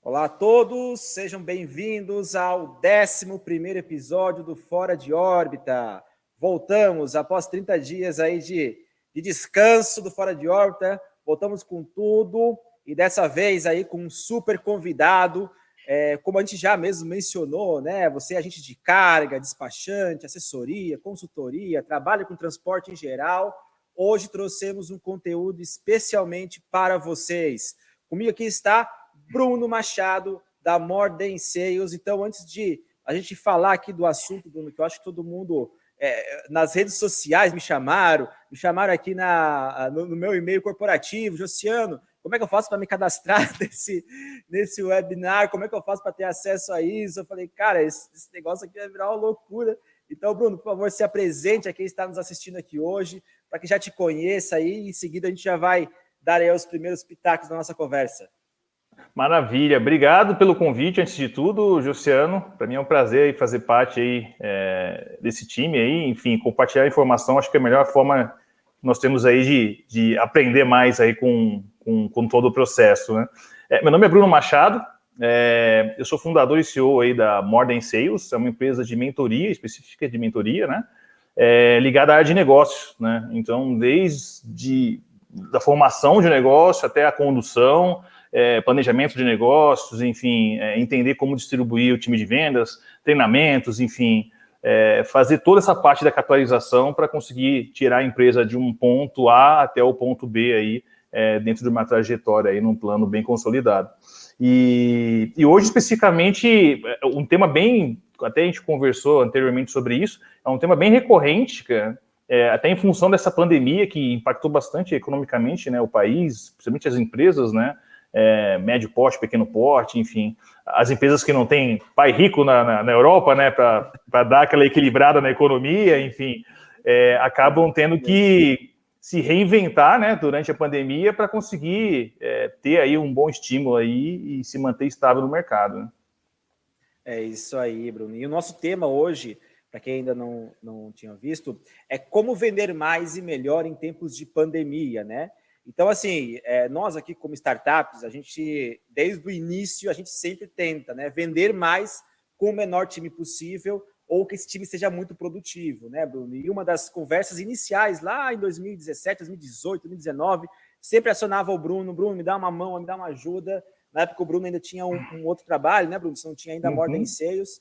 Olá a todos, sejam bem-vindos ao 11º episódio do Fora de Órbita. Voltamos após 30 dias aí de descanso do Fora de Órbita, voltamos com tudo e dessa vez aí com um super convidado, como a gente já mesmo mencionou, né? Você é agente de carga, despachante, assessoria, consultoria, trabalha com transporte em geral. Hoje trouxemos um conteúdo especialmente para vocês. Comigo aqui está Bruno Machado, da More Than Sales. Então, antes de a gente falar aqui do assunto, Bruno, que eu acho que todo mundo nas redes sociais me chamaram aqui no meu e-mail corporativo, Josiano, como é que eu faço para me cadastrar nesse webinar? Como é que eu faço para ter acesso a isso? Eu falei, cara, esse negócio aqui vai virar uma loucura. Então, Bruno, por favor, se apresente a quem está nos assistindo aqui hoje, para que já te conheça aí, em seguida a gente já vai dar aí os primeiros pitacos da nossa conversa. Maravilha, obrigado pelo convite, antes de tudo, Josiano. Para mim é um prazer fazer parte aí, desse time aí, enfim, compartilhar a informação. Acho que é a melhor forma que nós temos aí de aprender mais aí com todo o processo, né? Meu nome é Bruno Machado, eu sou fundador e CEO aí da More Than Sales, é uma empresa de mentoria, específica de mentoria, né? Ligada à área de negócios, né? Então, desde da formação de negócio até a condução, planejamento de negócios, enfim, entender como distribuir o time de vendas, treinamentos, enfim, fazer toda essa parte da capitalização para conseguir tirar a empresa de um ponto A até o ponto B aí, dentro de uma trajetória aí, num plano bem consolidado. E hoje, especificamente, um tema bem, até a gente conversou anteriormente sobre isso, é um tema bem recorrente, cara, até em função dessa pandemia que impactou bastante economicamente, né, o país, principalmente as empresas, né, médio porte, pequeno porte, enfim, as empresas que não têm pai rico na Europa, né, para dar aquela equilibrada na economia, enfim, acabam tendo que se reinventar, né, durante a pandemia para conseguir ter aí um bom estímulo aí e se manter estável no mercado, né? É isso aí, Bruno. E o nosso tema hoje, para quem ainda não tinha visto, é como vender mais e melhor em tempos de pandemia, né? Então, assim, nós aqui como startups, a gente, desde o início, a gente sempre tenta, né, vender mais com o menor time possível ou que esse time seja muito produtivo, né, Bruno? E uma das conversas iniciais lá em 2017, 2018, 2019, sempre acionava o Bruno, me dá uma mão, me dá uma ajuda. Na época o Bruno ainda tinha um outro trabalho, né, Bruno? Você não tinha ainda More Than Sales.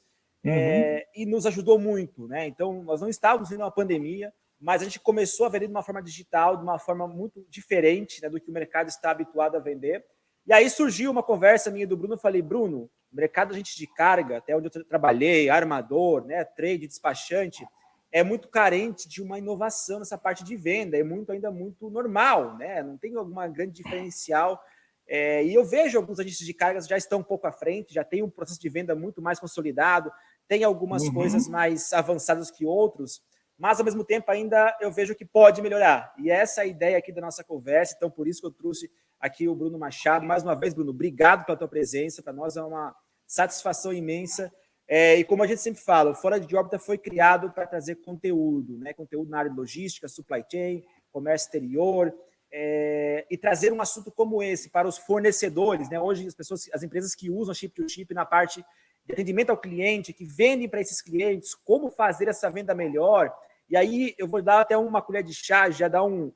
E nos ajudou muito, né? Então, nós não estávamos vendo uma pandemia, mas a gente começou a vender de uma forma digital, de uma forma muito diferente, né, do que o mercado está habituado a vender. E aí surgiu uma conversa minha do Bruno, eu falei, Bruno, o mercado da gente de carga, até onde eu trabalhei, armador, né, trade, despachante, é muito carente de uma inovação nessa parte de venda, ainda muito normal, né? Não tem alguma grande diferencial. E eu vejo alguns agentes de cargas já estão um pouco à frente, já tem um processo de venda muito mais consolidado, tem algumas coisas mais avançadas que outros, mas ao mesmo tempo ainda eu vejo que pode melhorar. E essa é a ideia aqui da nossa conversa, então por isso que eu trouxe aqui o Bruno Machado. Mais uma vez, Bruno, obrigado pela tua presença, para nós é uma satisfação imensa. E como a gente sempre fala, o Fora de Órbita foi criado para trazer conteúdo, né? Conteúdo na área de logística, supply chain, comércio exterior, e trazer um assunto como esse para os fornecedores, né? Hoje as empresas que usam chip-to-chip na parte de atendimento ao cliente, que vendem para esses clientes, como fazer essa venda melhor. E aí eu vou dar até uma colher de chá, já dar um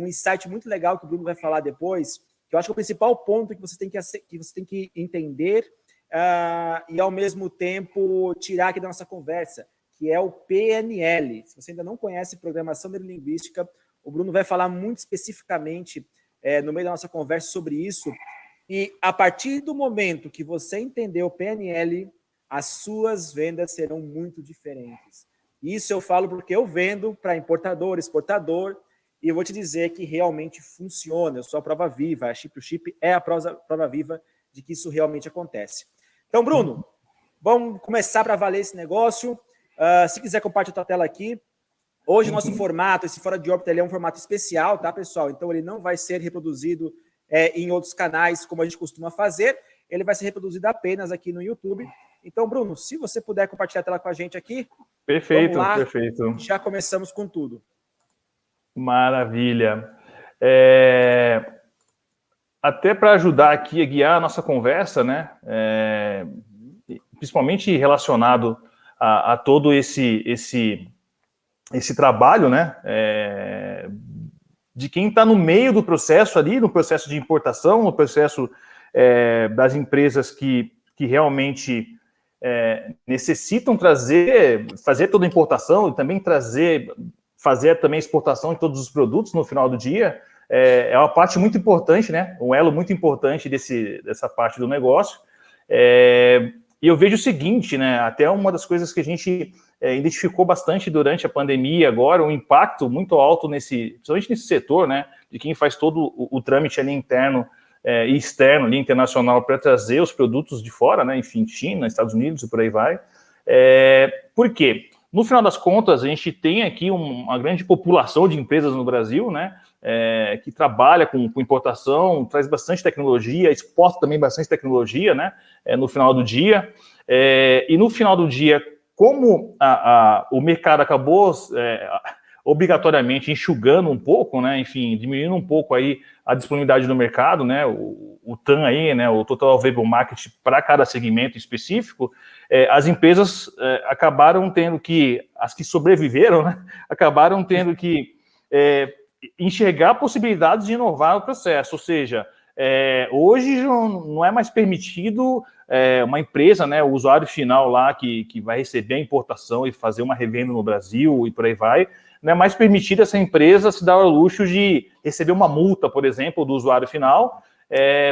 insight muito legal que o Bruno vai falar depois, que eu acho que o principal ponto que você tem que entender e ao mesmo tempo tirar aqui da nossa conversa, que é o PNL. Se você ainda não conhece programação neurolinguística, o Bruno vai falar muito especificamente no meio da nossa conversa sobre isso. E a partir do momento que você entender o PNL, as suas vendas serão muito diferentes. Isso eu falo porque eu vendo para importador, exportador, e eu vou te dizer que realmente funciona. Eu sou a prova viva, a Chip-to-Chip é a prova viva de que isso realmente acontece. Então, Bruno, vamos começar para valer esse negócio. Se quiser compartilhar a tua tela aqui. Hoje o nosso formato, esse Fora de Órbita, ele é um formato especial, tá, pessoal? Então ele não vai ser reproduzido em outros canais, como a gente costuma fazer. Ele vai ser reproduzido apenas aqui no YouTube. Então, Bruno, se você puder compartilhar a tela com a gente aqui. Perfeito, vamos lá. Perfeito. Já começamos com tudo. Maravilha. até para ajudar aqui a guiar a nossa conversa, né? Principalmente relacionado a todo esse trabalho, né? De quem está no meio do processo ali, no processo de importação, no processo das empresas que realmente necessitam fazer toda a importação e também fazer também a exportação de todos os produtos no final do dia. É uma parte muito importante, né? Um elo muito importante dessa parte do negócio. E eu vejo o seguinte, né? Até uma das coisas que a gente identificou bastante durante a pandemia agora, um impacto muito alto principalmente nesse setor, né? De quem faz todo o trâmite ali interno e externo, ali internacional, para trazer os produtos de fora, né? Enfim, China, Estados Unidos e por aí vai. Por quê? No final das contas, a gente tem aqui uma grande população de empresas no Brasil, né? Que trabalha com importação, traz bastante tecnologia, exporta também bastante tecnologia, né? No final do dia. E no final do dia, como o mercado acabou obrigatoriamente enxugando um pouco, né? Enfim, diminuindo um pouco aí a disponibilidade do mercado, né? O TAM aí, né? O Total Available Market para cada segmento específico, as empresas acabaram tendo as que sobreviveram, né? Acabaram tendo que enxergar possibilidades de inovar o processo, ou seja, hoje não é mais permitido uma empresa, né, o usuário final lá que vai receber a importação e fazer uma revenda no Brasil e por aí vai, não é mais permitido essa empresa se dar ao luxo de receber uma multa, por exemplo, do usuário final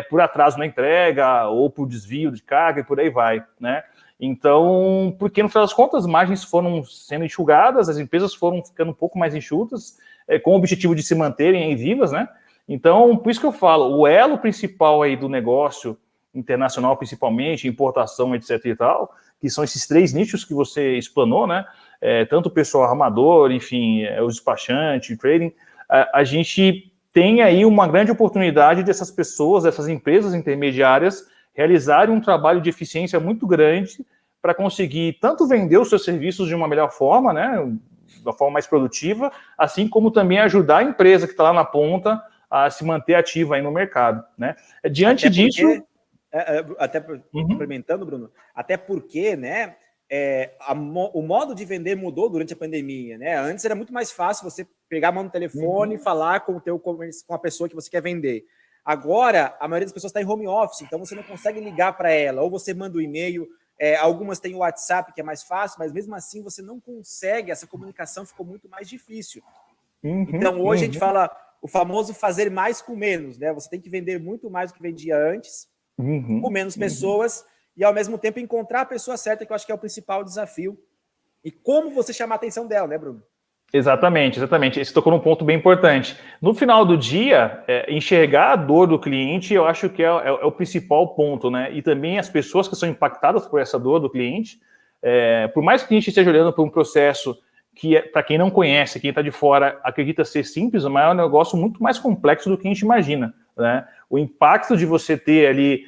por atraso na entrega ou por desvio de carga e por aí vai, né? Então, porque no final das contas as margens foram sendo enxugadas, as empresas foram ficando um pouco mais enxutas, com o objetivo de se manterem vivas, né? Então, por isso que eu falo, o elo principal aí do negócio internacional, principalmente, importação, etc e tal, que são esses 3 nichos que você explanou, né? Tanto o pessoal armador, enfim, o despachante, o trading, a gente tem aí uma grande oportunidade dessas pessoas, dessas empresas intermediárias, realizarem um trabalho de eficiência muito grande para conseguir tanto vender os seus serviços de uma melhor forma, né? De uma forma mais produtiva, assim como também ajudar a empresa que está lá na ponta a se manter ativa aí no mercado, né? Diante disso... Complementando, Bruno, até porque, né, o modo de vender mudou durante a pandemia, né? Antes era muito mais fácil você pegar a mão no telefone e falar com a pessoa que você quer vender. Agora, a maioria das pessoas está em home office, então você não consegue ligar para ela, ou você manda um e-mail. Algumas têm o WhatsApp, que é mais fácil, mas mesmo assim você não consegue, essa comunicação ficou muito mais difícil. Então, hoje a gente fala o famoso fazer mais com menos, né? Você tem que vender muito mais do que vendia antes, com menos pessoas, e ao mesmo tempo encontrar a pessoa certa, que eu acho que é o principal desafio. E como você chamar a atenção dela, né, Bruno? Exatamente. Você tocou num ponto bem importante. No final do dia, enxergar a dor do cliente, eu acho que é o principal ponto, né? E também as pessoas que são impactadas por essa dor do cliente, por mais que a gente esteja olhando para um processo que, para quem não conhece, quem está de fora, acredita ser simples, mas é um negócio muito mais complexo do que a gente imagina, né? O impacto de você ter ali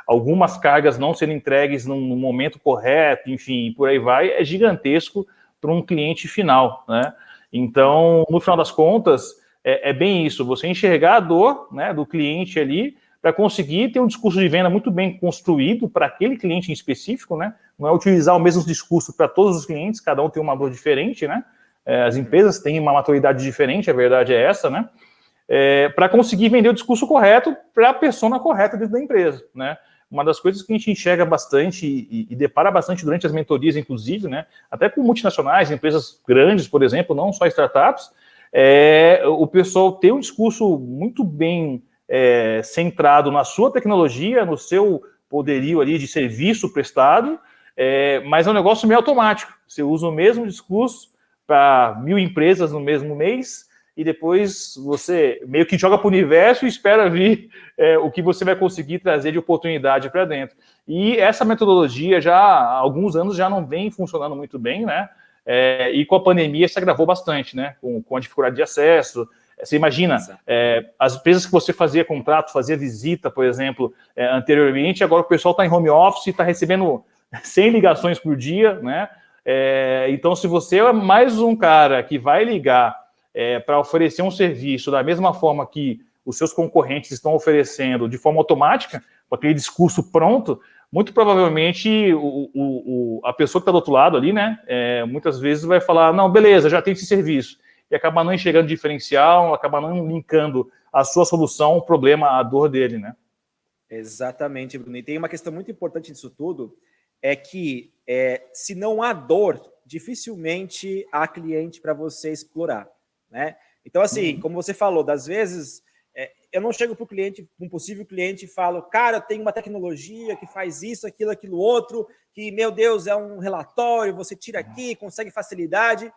algumas cargas não sendo entregues no momento correto, enfim, por aí vai, é gigantesco para um cliente final, né? Então, no final das contas, é bem isso, você enxergar a dor, né, do cliente ali, para conseguir ter um discurso de venda muito bem construído para aquele cliente em específico, né? Não é utilizar o mesmo discurso para todos os clientes, cada um tem uma dor diferente, né? As empresas têm uma maturidade diferente, a verdade é essa, né? Para conseguir vender o discurso correto para a persona correta dentro da empresa, né? Uma das coisas que a gente enxerga bastante e depara bastante durante as mentorias, inclusive, né? Até com multinacionais, empresas grandes, por exemplo, não só startups, o pessoal ter um discurso muito bem centrado na sua tecnologia, no seu poderio ali de serviço prestado, mas é um negócio meio automático. Você usa o mesmo discurso para 1000 empresas no mesmo mês e depois você meio que joga para o universo e espera vir o que você vai conseguir trazer de oportunidade para dentro. E essa metodologia já há alguns anos já não vem funcionando muito bem, né? E com a pandemia se agravou bastante, né? Com a dificuldade de acesso. Você imagina, as empresas que você fazia contrato, fazia visita, por exemplo, anteriormente, agora o pessoal está em home office e está recebendo 100 ligações por dia, né? Então, se você é mais um cara que vai ligar para oferecer um serviço da mesma forma que os seus concorrentes estão oferecendo de forma automática, com aquele discurso pronto, muito provavelmente a pessoa que está do outro lado ali, né, muitas vezes vai falar, não, beleza, já tem esse serviço, e acaba não enxergando diferencial, acaba não linkando a sua solução, o problema, a dor dele, né? Exatamente, Bruno. E tem uma questão muito importante disso tudo, é que se não há dor, dificilmente há cliente para você explorar, né? Então, assim, como você falou, das vezes eu não chego para o cliente, um possível cliente, e falo, cara, eu tenho uma tecnologia que faz isso, aquilo outro, que, meu Deus, é um relatório, você tira aqui, consegue facilidade,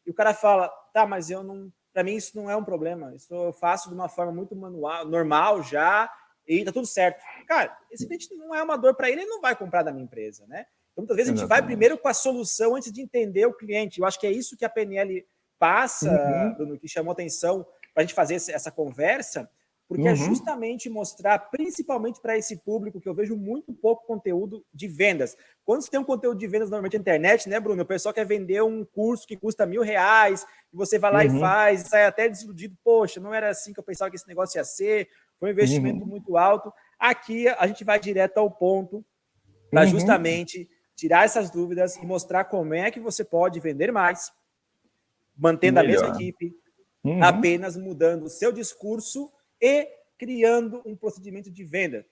e o cara fala, tá, mas eu não, para mim isso não é um problema, isso eu faço de uma forma muito manual, normal já, e tá tudo certo. Cara, esse cliente não é uma dor para ele não vai comprar da minha empresa, né? Então, muitas vezes a gente vai primeiro com a solução antes de entender o cliente. Eu acho que é isso que a PNL passa, Bruno, que chamou atenção para a gente fazer essa conversa, porque é justamente mostrar, principalmente para esse público, que eu vejo muito pouco conteúdo de vendas. Quando você tem um conteúdo de vendas normalmente na internet, né, Bruno? O pessoal quer vender um curso que custa R$1.000, e você vai lá e faz, e sai até desiludido. Poxa, não era assim que eu pensava que esse negócio ia ser, foi um investimento muito alto. Aqui a gente vai direto ao ponto, para justamente tirar essas dúvidas e mostrar como é que você pode vender mais, mantendo a mesma equipe, apenas mudando o seu discurso e criando um procedimento de venda,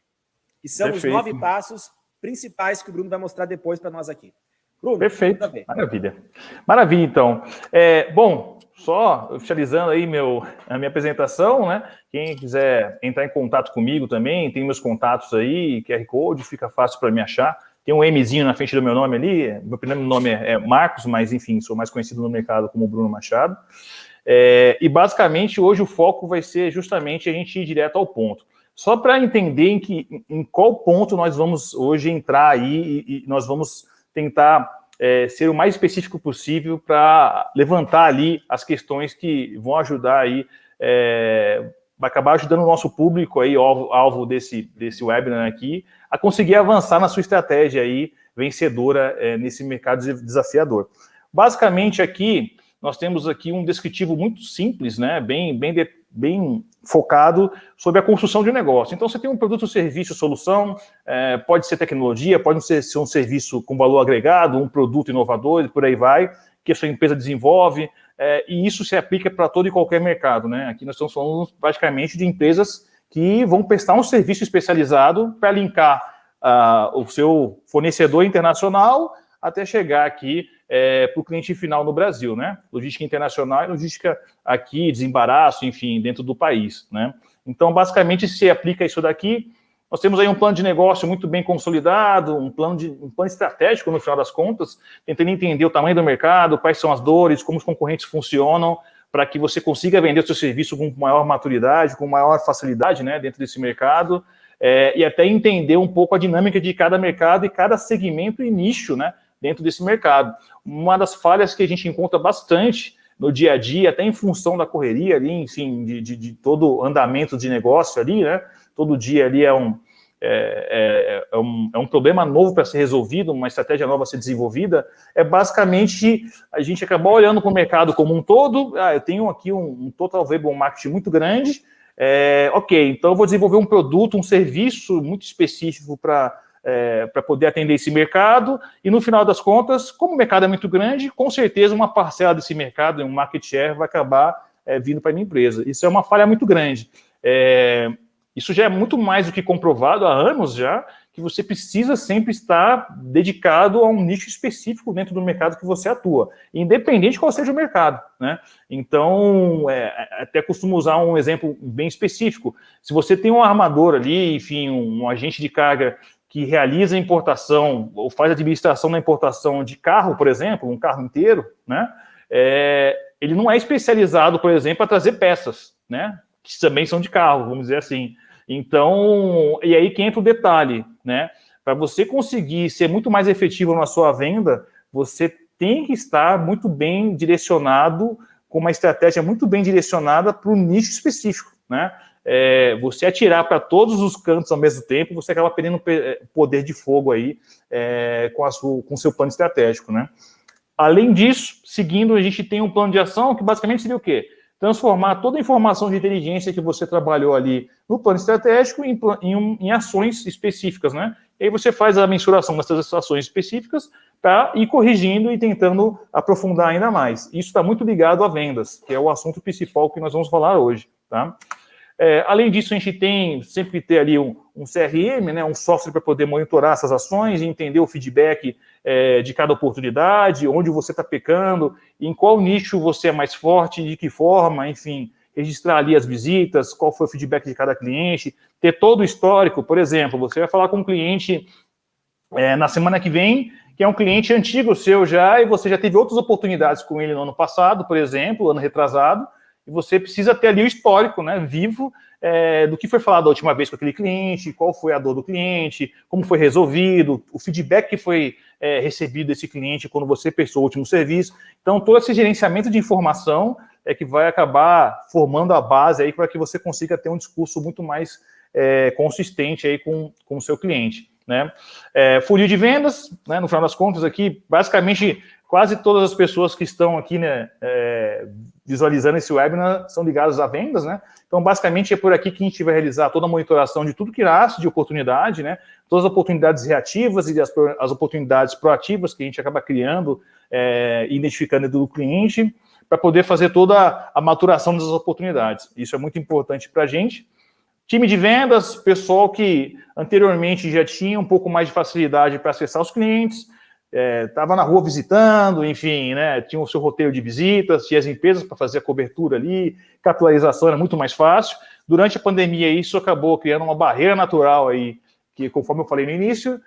que são os 9 passos principais que o Bruno vai mostrar depois para nós aqui. Bruno, perfeito, maravilha. Maravilha, então. Bom, só oficializando aí a minha apresentação, né? Quem quiser entrar em contato comigo também, tem meus contatos aí, QR Code, fica fácil para me achar. Tem um Mzinho na frente do meu nome ali, meu primeiro nome é Marcos, mas enfim, sou mais conhecido no mercado como Bruno Machado. E basicamente hoje o foco vai ser justamente a gente ir direto ao ponto. Só para entender em qual ponto nós vamos hoje entrar aí e nós vamos tentar ser o mais específico possível para levantar ali as questões que vão ajudar aí, vai acabar ajudando o nosso público aí, alvo desse webinar aqui, a conseguir avançar na sua estratégia aí vencedora nesse mercado desafiador. Basicamente aqui, nós temos aqui um descritivo muito simples, né, bem focado sobre a construção de um negócio. Então, você tem um produto, serviço, solução, pode ser tecnologia, pode ser um serviço com valor agregado, um produto inovador, e por aí vai, que a sua empresa desenvolve, e isso se aplica para todo e qualquer mercado, né? Aqui nós estamos falando praticamente de empresas que vão prestar um serviço especializado para linkar o seu fornecedor internacional até chegar aqui para o cliente final no Brasil, né? Logística internacional e logística aqui, desembaraço, enfim, dentro do país, né? Então, basicamente, se aplica isso daqui. Nós temos aí um plano de negócio muito bem consolidado, um plano estratégico, no final das contas, tentando entender o tamanho do mercado, quais são as dores, como os concorrentes funcionam, para que você consiga vender o seu serviço com maior maturidade, com maior facilidade, né, dentro desse mercado, e até entender um pouco a dinâmica de cada mercado e cada segmento e nicho, né, dentro desse mercado. Uma das falhas que a gente encontra bastante no dia a dia, até em função da correria ali, enfim, de todo o andamento de negócio ali, né, todo dia ali é um problema novo para ser resolvido, uma estratégia nova a ser desenvolvida, basicamente a gente acabar olhando para o mercado como um todo. Eu tenho aqui um total available market muito grande, ok, então eu vou desenvolver um produto, um serviço muito específico para poder atender esse mercado, e no final das contas, como o mercado é muito grande, com certeza uma parcela desse mercado, um market share, vai acabar vindo para a minha empresa. Isso é uma falha muito grande. Isso já é muito mais do que comprovado há anos já, que você precisa sempre estar dedicado a um nicho específico dentro do mercado que você atua, independente de qual seja o mercado, né? Então, até costumo usar um exemplo bem específico. Se você tem um armador ali, enfim, um agente de carga que realiza a importação ou faz a administração da importação de carro, por exemplo, um carro inteiro, né? Ele não é especializado, por exemplo, a trazer peças, né? Que também são de carro, vamos dizer assim. Então, e aí que entra o detalhe, né? Para você conseguir ser muito mais efetivo na sua venda, você tem que estar muito bem direcionado, com uma estratégia muito bem direcionada para o nicho específico, né? Você atirar para todos os cantos ao mesmo tempo, você acaba perdendo poder de fogo aí com o seu plano estratégico, né? Além disso, seguindo, a gente tem um plano de ação que basicamente seria o quê? transformar toda a informação de inteligência que você trabalhou ali no plano estratégico em ações específicas, né? E aí você faz a mensuração dessas ações específicas para ir corrigindo e tentando aprofundar ainda mais. Isso está muito ligado a vendas, que é o assunto principal que nós vamos falar hoje, tá? Além disso, a gente tem sempre que ter ali um CRM, né, um software para poder monitorar essas ações e entender o feedback de cada oportunidade, onde você está pecando, em qual nicho você é mais forte, de que forma, enfim, registrar ali as visitas, qual foi o feedback de cada cliente, ter todo o histórico. Por exemplo, você vai falar com um cliente na semana que vem, que é um cliente antigo seu já, e você já teve outras oportunidades com ele no ano passado, por exemplo, ano retrasado, e você precisa ter ali o histórico, né, vivo, do que foi falado a última vez com aquele cliente, qual foi a dor do cliente, como foi resolvido, o feedback que foi recebido desse cliente quando você prestou o último serviço. Então, todo esse gerenciamento de informação é que vai acabar formando a base aí para que você consiga ter um discurso muito mais consistente aí com o seu cliente, né? Funil de vendas, né, no final das contas aqui, basicamente, quase todas as pessoas que estão aqui, né, visualizando esse webinar são ligadas a vendas, né? Então, basicamente, é por aqui que a gente vai realizar toda a monitoração de tudo que nasce de oportunidade, né? Todas as oportunidades reativas e as oportunidades proativas que a gente acaba criando e identificando do cliente para poder fazer toda a maturação dessas oportunidades. Isso é muito importante para a gente. Time de vendas, pessoal que anteriormente já tinha um pouco mais de facilidade para acessar os clientes, estava na rua visitando, enfim, né, tinha o seu roteiro de visitas, tinha as empresas para fazer a cobertura ali, capitalização era muito mais fácil. Durante a pandemia, isso acabou criando uma barreira natural aí, que, conforme eu falei no início,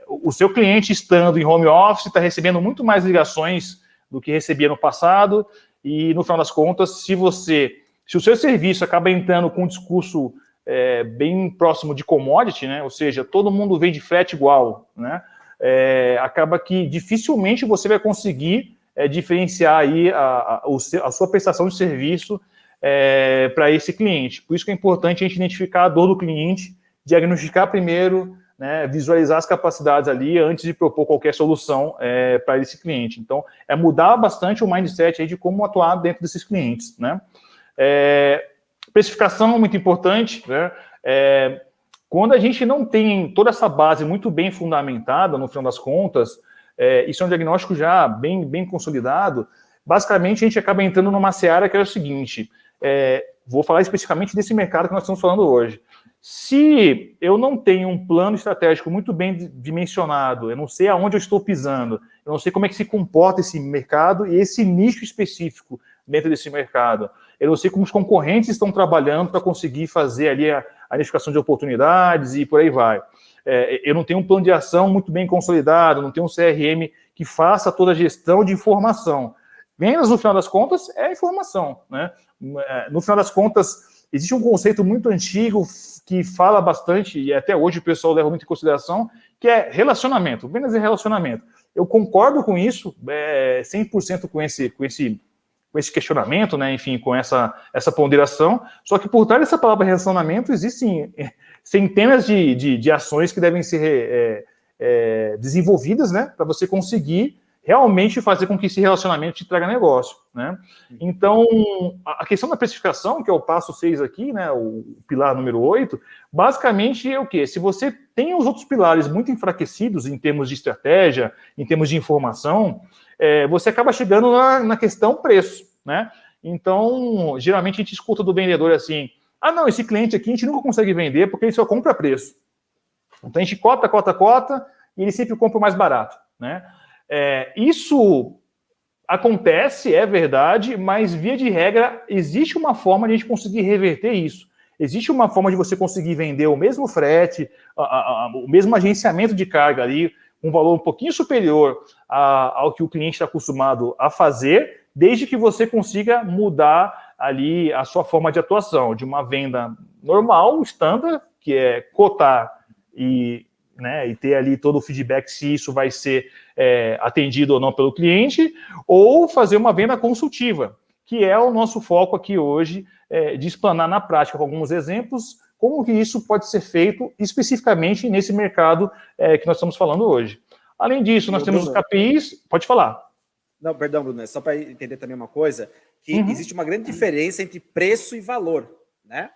o seu cliente estando em home office está recebendo muito mais ligações do que recebia no passado, e no final das contas, se o seu serviço acaba entrando com um discurso bem próximo de commodity, né, ou seja, todo mundo vende frete igual, né, acaba que dificilmente você vai conseguir diferenciar aí a sua prestação de serviço para esse cliente. Por isso que é importante a gente identificar a dor do cliente, diagnosticar primeiro, né, visualizar as capacidades ali antes de propor qualquer solução para esse cliente. Então, mudar bastante o mindset aí de como atuar dentro desses clientes, né? Precificação é muito importante, né? Quando a gente não tem toda essa base muito bem fundamentada, no final das contas, isso é um diagnóstico já bem consolidado, basicamente a gente acaba entrando numa seara que é o seguinte, vou falar especificamente desse mercado que nós estamos falando hoje. Se eu não tenho um plano estratégico muito bem dimensionado, eu não sei aonde eu estou pisando, eu não sei como é que se comporta esse mercado e esse nicho específico dentro desse mercado, eu não sei como os concorrentes estão trabalhando para conseguir fazer ali a identificação de oportunidades e por aí vai. Eu não tenho um plano de ação muito bem consolidado, não tenho um CRM que faça toda a gestão de informação. Vendas, no final das contas, é informação, né? No final das contas, existe um conceito muito antigo que fala bastante, e até hoje o pessoal leva muito em consideração, que é relacionamento. Vendas é relacionamento. Eu concordo com isso, 100% com esse questionamento, né, enfim, com essa ponderação, só que por trás dessa palavra relacionamento existem centenas de ações que devem ser desenvolvidas, né, para você conseguir realmente fazer com que esse relacionamento te traga negócio, né? Então, a questão da precificação, que é o passo 6 aqui, né, o pilar número 8, basicamente é o quê? Se você tem os outros pilares muito enfraquecidos em termos de estratégia, em termos de informação, você acaba chegando na questão preço, né? Então, geralmente a gente escuta do vendedor assim, não, esse cliente aqui a gente nunca consegue vender porque ele só compra preço. Então a gente cota, e ele sempre compra o mais barato, né? Isso acontece, é verdade, mas via de regra existe uma forma de a gente conseguir reverter isso. Existe uma forma de você conseguir vender o mesmo frete, o mesmo agenciamento de carga ali, um valor um pouquinho superior ao que o cliente está acostumado a fazer, desde que você consiga mudar ali a sua forma de atuação, de uma venda normal, standard, que é cotar e ter ali todo o feedback se isso vai ser atendido ou não pelo cliente, ou fazer uma venda consultiva, que é o nosso foco aqui hoje, de explanar na prática com alguns exemplos, como que isso pode ser feito especificamente nesse mercado que nós estamos falando hoje. Além disso, nós temos os KPIs, pode falar. Não, perdão, Bruno, só para entender também uma coisa, que existe uma grande diferença entre preço e valor, né?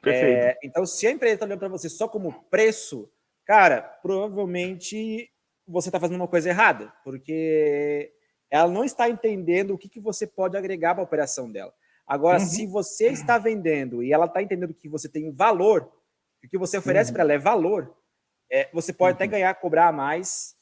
Perfeito. Então, se a empresa está olhando para você só como preço, cara, provavelmente você está fazendo uma coisa errada, porque ela não está entendendo o que você pode agregar para a operação dela. Agora, se você está vendendo e ela está entendendo que você tem valor, que o que você oferece para ela é valor, você pode até cobrar mais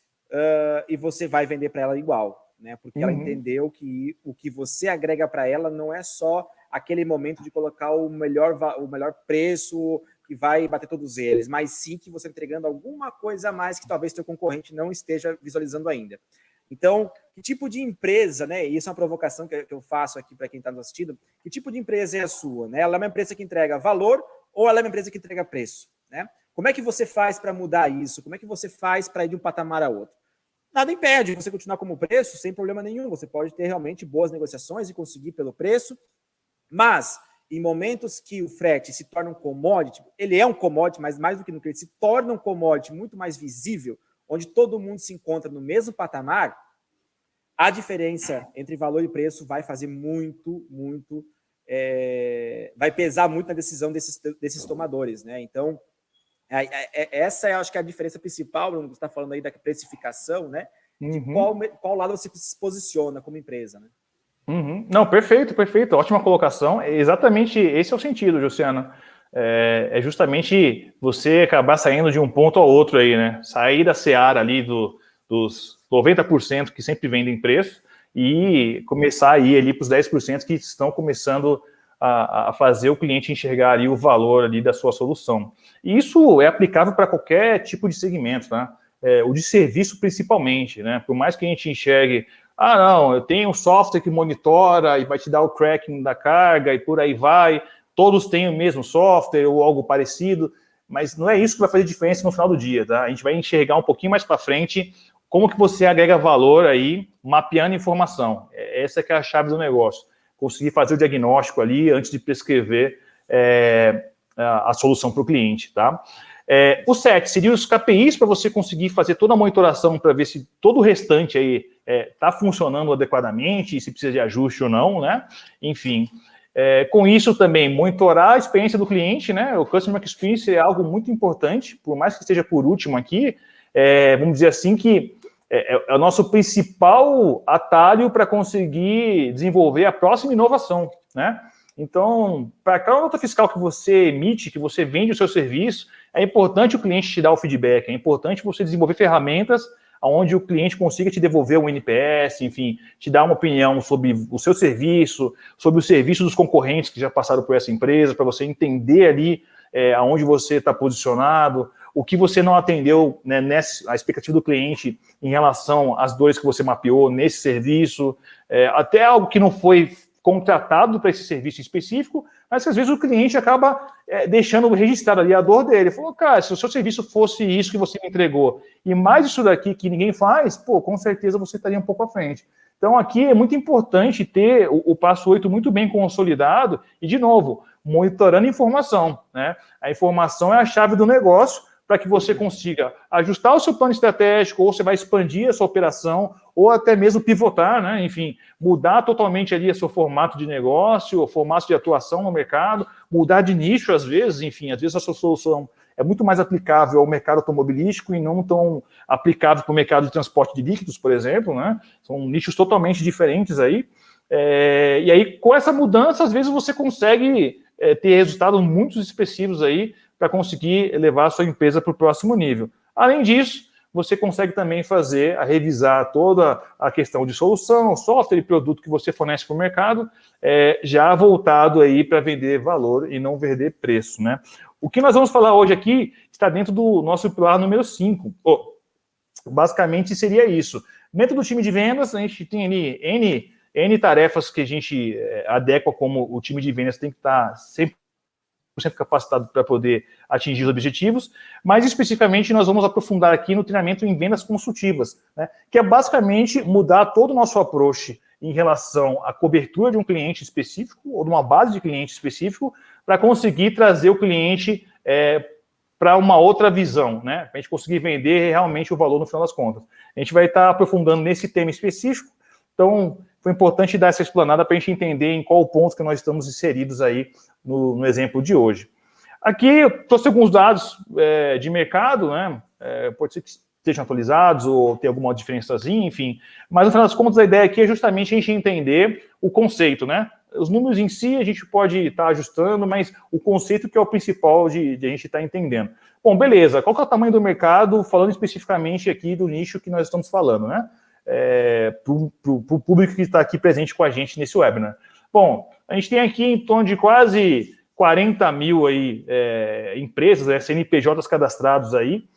e você vai vender para ela igual, né? Porque ela entendeu que o que você agrega para ela não é só aquele momento de colocar o melhor preço que vai bater todos eles, mas sim que você entregando alguma coisa a mais que talvez seu concorrente não esteja visualizando ainda. Então, que tipo de empresa, né? E isso é uma provocação que eu faço aqui para quem está nos assistindo. Que tipo de empresa é a sua, né? Ela é uma empresa que entrega valor ou ela é uma empresa que entrega preço, né? Como é que você faz para mudar isso? Como é que você faz para ir de um patamar a outro? Nada impede você continuar como preço sem problema nenhum. Você pode ter realmente boas negociações e conseguir pelo preço, mas em momentos que o frete se torna um commodity, ele é um commodity, mas mais do que nunca, ele se torna um commodity muito mais visível, onde todo mundo se encontra no mesmo patamar, a diferença entre valor e preço vai fazer vai pesar muito na decisão desses tomadores, né? Então, essa eu acho que é a diferença principal, Bruno, que você está falando aí da precificação, né? De qual lado você se posiciona como empresa, né? Não, perfeito, ótima colocação. Exatamente esse é o sentido, Luciano. É justamente você acabar saindo de um ponto ao outro aí, né? Sair da seara ali dos 90% que sempre vendem preço e começar a ir ali para os 10% que estão começando a fazer o cliente enxergar ali o valor ali da sua solução. E isso é aplicável para qualquer tipo de segmento, tá? O de serviço principalmente, né? Por mais que a gente enxergue, não, eu tenho um software que monitora e vai te dar o tracking da carga e por aí vai, todos têm o mesmo software ou algo parecido, mas não é isso que vai fazer diferença no final do dia, tá? A gente vai enxergar um pouquinho mais para frente como que você agrega valor aí, mapeando informação. Essa que é a chave do negócio. Conseguir fazer o diagnóstico ali antes de prescrever a solução para o cliente, tá? O 7 seria os KPIs para você conseguir fazer toda a monitoração para ver se todo o restante aí está funcionando adequadamente, se precisa de ajuste ou não, né? Enfim, com isso também monitorar a experiência do cliente, né? O Customer Experience é algo muito importante, por mais que esteja por último aqui, vamos dizer assim que é o nosso principal atalho para conseguir desenvolver a próxima inovação, né? Então, para cada nota fiscal que você emite, que você vende o seu serviço, é importante o cliente te dar o feedback, é importante você desenvolver ferramentas onde o cliente consiga te devolver um NPS, enfim, te dar uma opinião sobre o seu serviço, sobre o serviço dos concorrentes que já passaram por essa empresa, para você entender ali aonde você está posicionado, o que você não atendeu, né, a expectativa do cliente em relação às dores que você mapeou nesse serviço, até algo que não foi contratado para esse serviço específico, mas que às vezes o cliente acaba deixando registrado ali a dor dele. Falou, cara, se o seu serviço fosse isso que você me entregou, e mais isso daqui que ninguém faz, com certeza você estaria um pouco à frente. Então aqui é muito importante ter o passo 8 muito bem consolidado e, de novo, monitorando informação, né? A informação é a chave do negócio para que você consiga ajustar o seu plano estratégico, ou você vai expandir a sua operação, ou até mesmo pivotar, né? Enfim, mudar totalmente ali o seu formato de negócio, o formato de atuação no mercado, mudar de nicho às vezes, enfim, às vezes a sua solução é muito mais aplicável ao mercado automobilístico e não tão aplicável para o mercado de transporte de líquidos, por exemplo, né? São nichos totalmente diferentes aí. E aí, com essa mudança, às vezes você consegue ter resultados muito expressivos aí para conseguir levar a sua empresa para o próximo nível. Além disso, você consegue também revisar toda a questão de solução, software e produto que você fornece para o mercado, já voltado aí para vender valor e não vender preço, né? O que nós vamos falar hoje aqui está dentro do nosso pilar número 5. Basicamente seria isso. Dentro do time de vendas, a gente tem ali N tarefas que a gente adequa como o time de vendas tem que estar sempre capacitado para poder atingir os objetivos, mas especificamente nós vamos aprofundar aqui no treinamento em vendas consultivas, né, que é basicamente mudar todo o nosso approach em relação à cobertura de um cliente específico ou de uma base de cliente específico para conseguir trazer o cliente para uma outra visão, né, para a gente conseguir vender realmente o valor no final das contas. A gente vai estar aprofundando nesse tema específico, então foi importante dar essa explanada para a gente entender em qual ponto que nós estamos inseridos aí no exemplo de hoje. Aqui eu trouxe alguns dados de mercado, né? Pode ser que estejam atualizados ou tem alguma diferençazinha, enfim. Mas, no final das contas, a ideia aqui é justamente a gente entender o conceito, né? Os números em si a gente pode estar ajustando, mas o conceito que é o principal de a gente estar entendendo. Bom, beleza. Qual que é o tamanho do mercado, falando especificamente aqui do nicho que nós estamos falando, né? Para o público que está aqui presente com a gente nesse webinar. Bom, a gente tem aqui em torno de quase 40 mil aí, empresas, CNPJs cadastrados aí,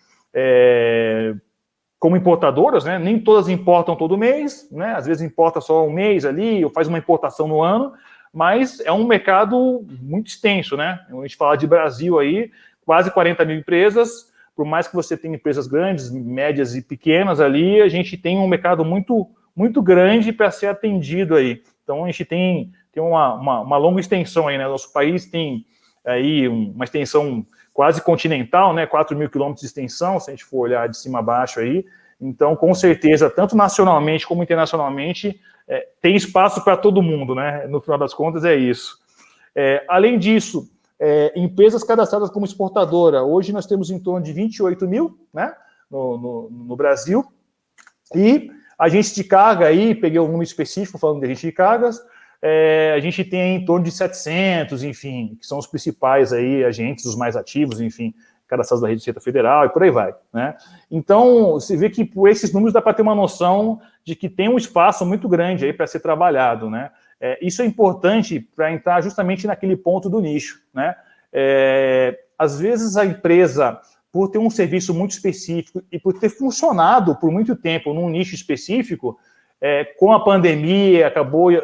como importadoras, né? Nem todas importam todo mês, né? Às vezes importa só um mês ali, ou faz uma importação no ano, mas é um mercado muito extenso, né? A gente fala de Brasil aí, quase 40 mil empresas, por mais que você tenha empresas grandes, médias e pequenas ali, a gente tem um mercado muito, muito grande para ser atendido aí. Então, a gente tem uma longa extensão aí, né? Nosso país tem aí uma extensão quase continental, né? 4 mil quilômetros de extensão, se a gente for olhar de cima a baixo aí. Então, com certeza, tanto nacionalmente como internacionalmente, tem espaço para todo mundo, né? No final das contas, é isso. Além disso, empresas cadastradas como exportadora, hoje nós temos em torno de 28 mil, né? No Brasil. E agentes de carga aí, peguei um número específico falando de agentes de cargas, a gente tem em torno de 700, enfim, que são os principais aí agentes, os mais ativos, enfim, cadastrados da Receita Federal e por aí vai, né? Então, você vê que por esses números dá para ter uma noção de que tem um espaço muito grande aí para ser trabalhado, né? Isso é importante para entrar justamente naquele ponto do nicho, né? Às vezes a empresa, por ter um serviço muito específico e por ter funcionado por muito tempo num nicho específico, com a pandemia,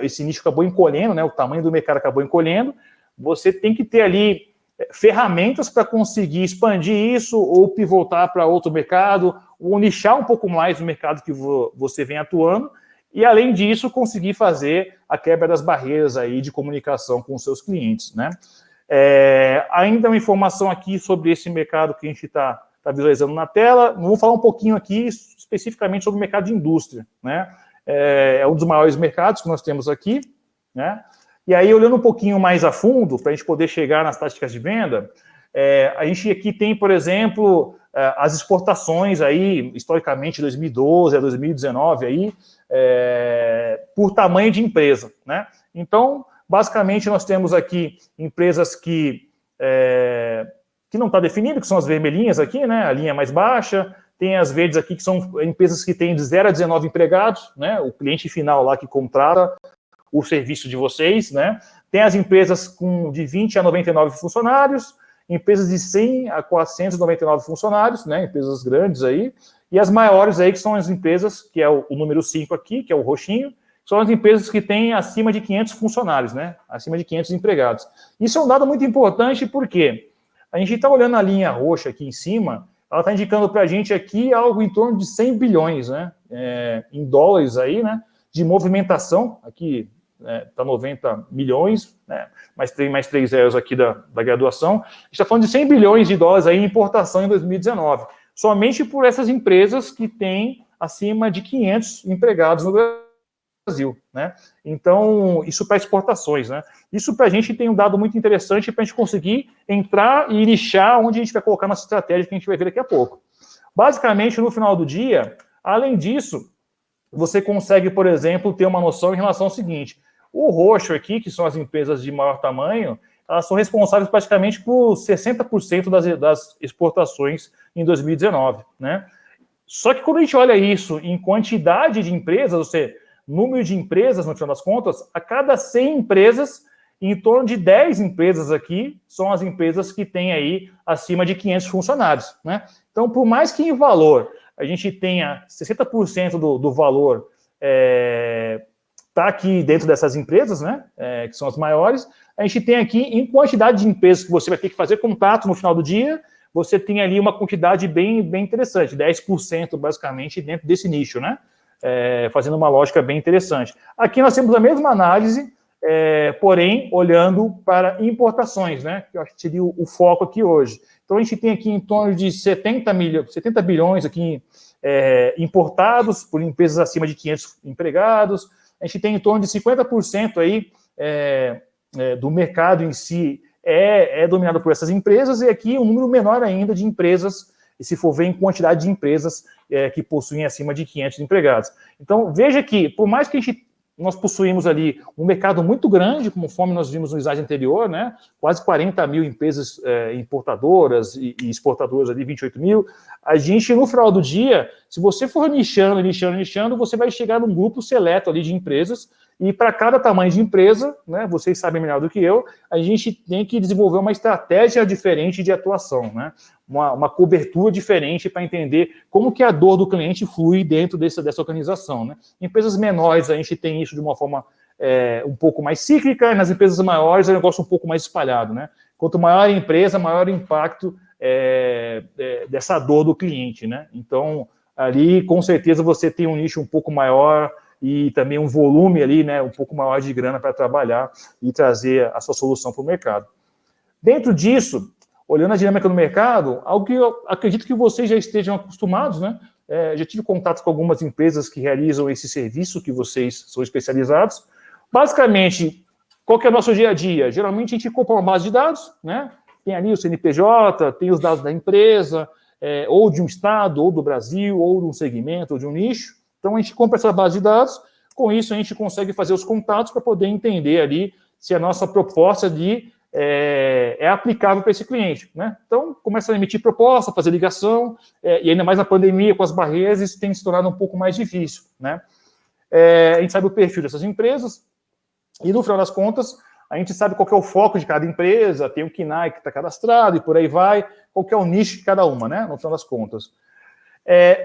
esse nicho acabou encolhendo, né? O tamanho do mercado acabou encolhendo. Você tem que ter ali ferramentas para conseguir expandir isso ou pivotar para outro mercado, ou nichar um pouco mais o mercado que você vem atuando, e além disso, conseguir fazer a quebra das barreiras aí de comunicação com os seus clientes, né? Ainda uma informação aqui sobre esse mercado que a gente está visualizando na tela. Vamos falar um pouquinho aqui especificamente sobre o mercado de indústria, né? É um dos maiores mercados que nós temos aqui, né? E aí, olhando um pouquinho mais a fundo, para a gente poder chegar nas táticas de venda, a gente aqui tem, por exemplo, as exportações aí, historicamente, 2012 a 2019, aí, por tamanho de empresa, né? Então, basicamente, nós temos aqui empresas que não está definido, que são as vermelhinhas aqui, né? A linha mais baixa. Tem as verdes aqui, que são empresas que têm de 0 a 19 empregados, né? O cliente final lá que contrata o serviço de vocês, né? Tem as empresas de 20 a 99 funcionários, empresas de 100 a 499 funcionários, né? Empresas grandes aí, e as maiores aí, que são as empresas, que é o número 5 aqui, que é o roxinho, são as empresas que têm acima de 500 funcionários, né? Acima de 500 empregados. Isso é um dado muito importante, porque a gente está olhando a linha roxa aqui em cima, ela está indicando para a gente aqui algo em torno de 100 bilhões, né? Em dólares aí, né? De movimentação, aqui está 90 milhões, né? mais 3 zeros aqui da graduação. A gente está falando de 100 bilhões de dólares aí em importação em 2019, somente por essas empresas que têm acima de 500 empregados no Brasil, né? Então, isso para exportações, né? Isso para a gente tem um dado muito interessante para a gente conseguir entrar e nichar onde a gente vai colocar nossa estratégia, que a gente vai ver daqui a pouco. Basicamente, no final do dia, além disso, você consegue, por exemplo, ter uma noção em relação ao seguinte: o roxo aqui, que são as empresas de maior tamanho, elas são responsáveis praticamente por 60% das exportações em 2019, né? Só que quando a gente olha isso em quantidade de empresas, ou seja, número de empresas, no final das contas, a cada 100 empresas, em torno de 10 empresas aqui são as empresas que têm aí acima de 500 funcionários, né? Então, por mais que em valor a gente tenha 60% do valor está aqui dentro dessas empresas, né? Que são as maiores, a gente tem aqui, em quantidade de empresas que você vai ter que fazer contato no final do dia, você tem ali uma quantidade bem interessante, 10% basicamente dentro desse nicho, né? Fazendo uma lógica bem interessante. Aqui nós temos a mesma análise, porém, olhando para importações, né? Que eu acho que seria o foco aqui hoje. Então, a gente tem aqui em torno de 70 bilhões aqui importados por empresas acima de 500 empregados. A a gente tem em torno de 50% aí do mercado em si é dominado por essas empresas, e aqui um número menor ainda de empresas, e se for ver em quantidade de empresas que possuem acima de 500 empregados. Então, veja que, por mais que nós possuímos ali um mercado muito grande, conforme nós vimos no slide anterior, né? Quase 40 mil empresas importadoras e exportadoras ali, 28 mil. A gente, no final do dia, se você for nichando, você vai chegar num grupo seleto ali de empresas, e para cada tamanho de empresa, né, vocês sabem melhor do que eu, a gente tem que desenvolver uma estratégia diferente de atuação, né? Uma cobertura diferente para entender como que a dor do cliente flui dentro dessa organização, né? Empresas menores, a gente tem isso de uma forma um pouco mais cíclica, e nas empresas maiores é um negócio um pouco mais espalhado, né? Quanto maior a empresa, maior o impacto dessa dor do cliente, né? Então, ali, com certeza, você tem um nicho um pouco maior e também um volume ali, né, um pouco maior de grana para trabalhar e trazer a sua solução para o mercado. Dentro disso, olhando a dinâmica do mercado, algo que eu acredito que vocês já estejam acostumados, né? Já tive contato com algumas empresas que realizam esse serviço que vocês são especializados. Basicamente, qual que é o nosso dia a dia? Geralmente a gente compra uma base de dados, né? Tem ali o CNPJ, tem os dados da empresa, ou de um estado, ou do Brasil, ou de um segmento, ou de um nicho. Então, a gente compra essa base de dados, com isso a gente consegue fazer os contatos para poder entender ali se a nossa proposta é aplicável para esse cliente, né? Então, começa a emitir proposta, fazer ligação, e ainda mais na pandemia, com as barreiras, isso tem se tornado um pouco mais difícil, né? A gente sabe o perfil dessas empresas, e no final das contas, a gente sabe qual que é o foco de cada empresa, tem o KINAI que está cadastrado, e por aí vai, qual que é o nicho de cada uma, né? No final das contas.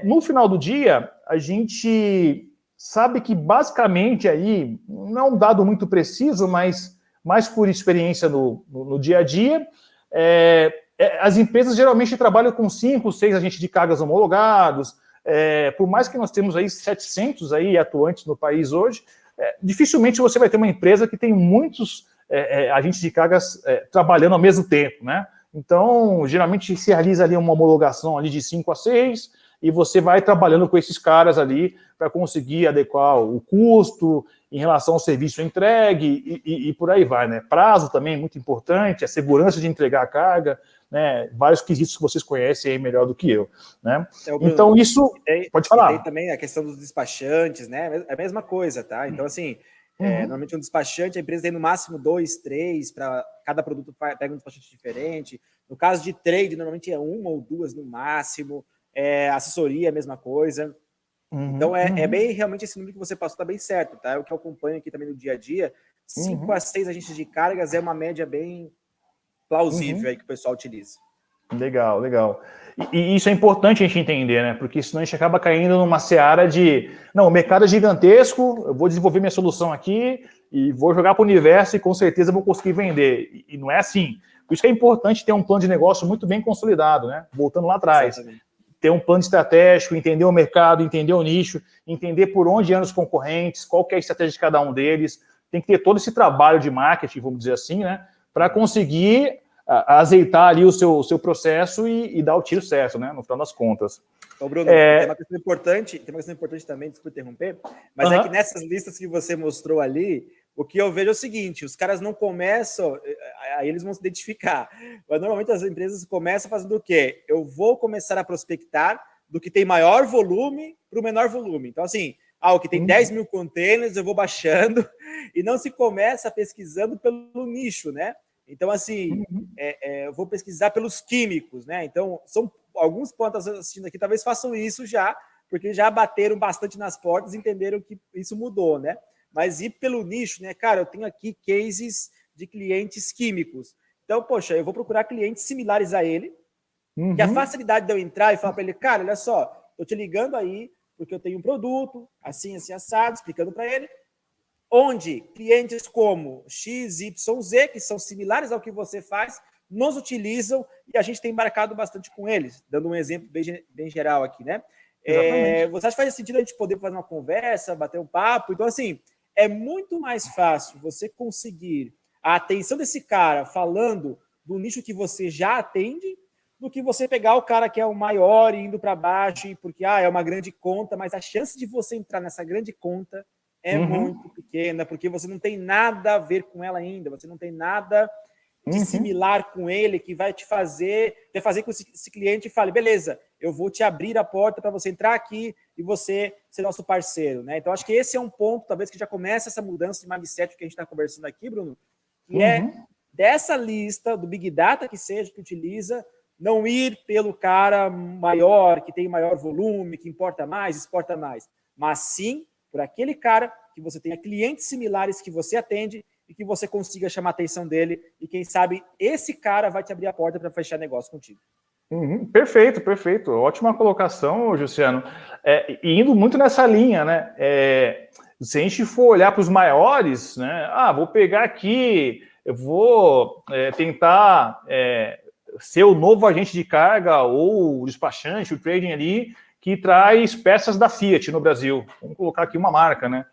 No final do dia, a gente sabe que basicamente aí, não é um dado muito preciso, mas mais por experiência no dia a dia, as empresas geralmente trabalham com 5, 6 agentes de cargas homologados, por mais que nós temos aí 700 aí atuantes no país hoje, dificilmente você vai ter uma empresa que tem muitos agentes de cargas trabalhando ao mesmo tempo, né? Então, geralmente se realiza ali uma homologação ali de 5 a 6, e você vai trabalhando com esses caras ali para conseguir adequar o custo em relação ao serviço entregue e por aí vai, né? Prazo também é muito importante, a segurança de entregar a carga, né? Vários quesitos que vocês conhecem aí melhor do que eu, né? Bruno, então, isso... Pode falar. E tem também a questão dos despachantes, né? É a mesma coisa, tá? Então, assim, normalmente um despachante, a empresa tem no máximo 2, 3, para cada produto pega um despachante diferente. No caso de trade, normalmente é 1 ou 2 no máximo. Assessoria, a mesma coisa. Então, bem, realmente, esse número que você passou está bem certo, tá? O que eu acompanho aqui também no dia a dia, 5 a 6 agentes de cargas é uma média bem plausível aí que o pessoal utiliza. Legal, legal. E isso é importante a gente entender, né? Porque senão a gente acaba caindo numa seara de... Não, o mercado é gigantesco, eu vou desenvolver minha solução aqui e vou jogar para o universo e com certeza vou conseguir vender. E não é assim. Por isso que é importante ter um plano de negócio muito bem consolidado, né? Voltando lá atrás. Exatamente. Ter um plano estratégico, entender o mercado, entender o nicho, entender por onde andam os concorrentes, qual que é a estratégia de cada um deles. Tem que ter todo esse trabalho de marketing, vamos dizer assim, né? Para conseguir azeitar ali o seu processo e dar o tiro certo, né? No final das contas. Então, Bruno, tem uma questão importante também, desculpa interromper, mas é que nessas listas que você mostrou ali, o que eu vejo é o seguinte, os caras não começam, aí eles vão se identificar, mas normalmente as empresas começam fazendo o quê? Eu vou começar a prospectar do que tem maior volume para o menor volume. Então, assim, o que tem 10 mil containers, eu vou baixando, e não se começa pesquisando pelo nicho, né? Então, assim, eu vou pesquisar pelos químicos, né? Então, são alguns pontos assistindo aqui, talvez façam isso já, porque já bateram bastante nas portas e entenderam que isso mudou, né? Mas ir pelo nicho, né? Cara, eu tenho aqui cases de clientes químicos. Então, poxa, eu vou procurar clientes similares a ele, que a facilidade de eu entrar e falar para ele, cara, olha só, eu te ligando aí porque eu tenho um produto, assim, assim, assado, explicando para ele, onde clientes como XYZ, que são similares ao que você faz, nos utilizam e a gente tem embarcado bastante com eles, dando um exemplo bem geral aqui, né? Você acha que faz sentido a gente poder fazer uma conversa, bater um papo? Então, assim, é muito mais fácil você conseguir a atenção desse cara falando do nicho que você já atende do que você pegar o cara que é o maior e indo para baixo, porque é uma grande conta, mas a chance de você entrar nessa grande conta é muito pequena, porque você não tem nada a ver com ela ainda, você não tem nada de similar com ele que vai te fazer com que esse cliente fale, beleza, eu vou te abrir a porta para você entrar aqui e você ser nosso parceiro, né? Então, acho que esse é um ponto, talvez, que já começa essa mudança de mindset que a gente está conversando aqui, Bruno, que é dessa lista do Big Data que seja, que utiliza, não ir pelo cara maior, que tem maior volume, que importa mais, exporta mais, mas sim por aquele cara que você tenha clientes similares que você atende e que você consiga chamar a atenção dele e, quem sabe, esse cara vai te abrir a porta para fechar negócio contigo. Perfeito, perfeito. Ótima colocação, Jussiano. E indo muito nessa linha, né? Se a gente for olhar para os maiores, né? Vou pegar aqui, eu vou tentar ser o novo agente de carga ou o despachante, o trading ali, que traz peças da Fiat no Brasil. Vamos colocar aqui uma marca, né?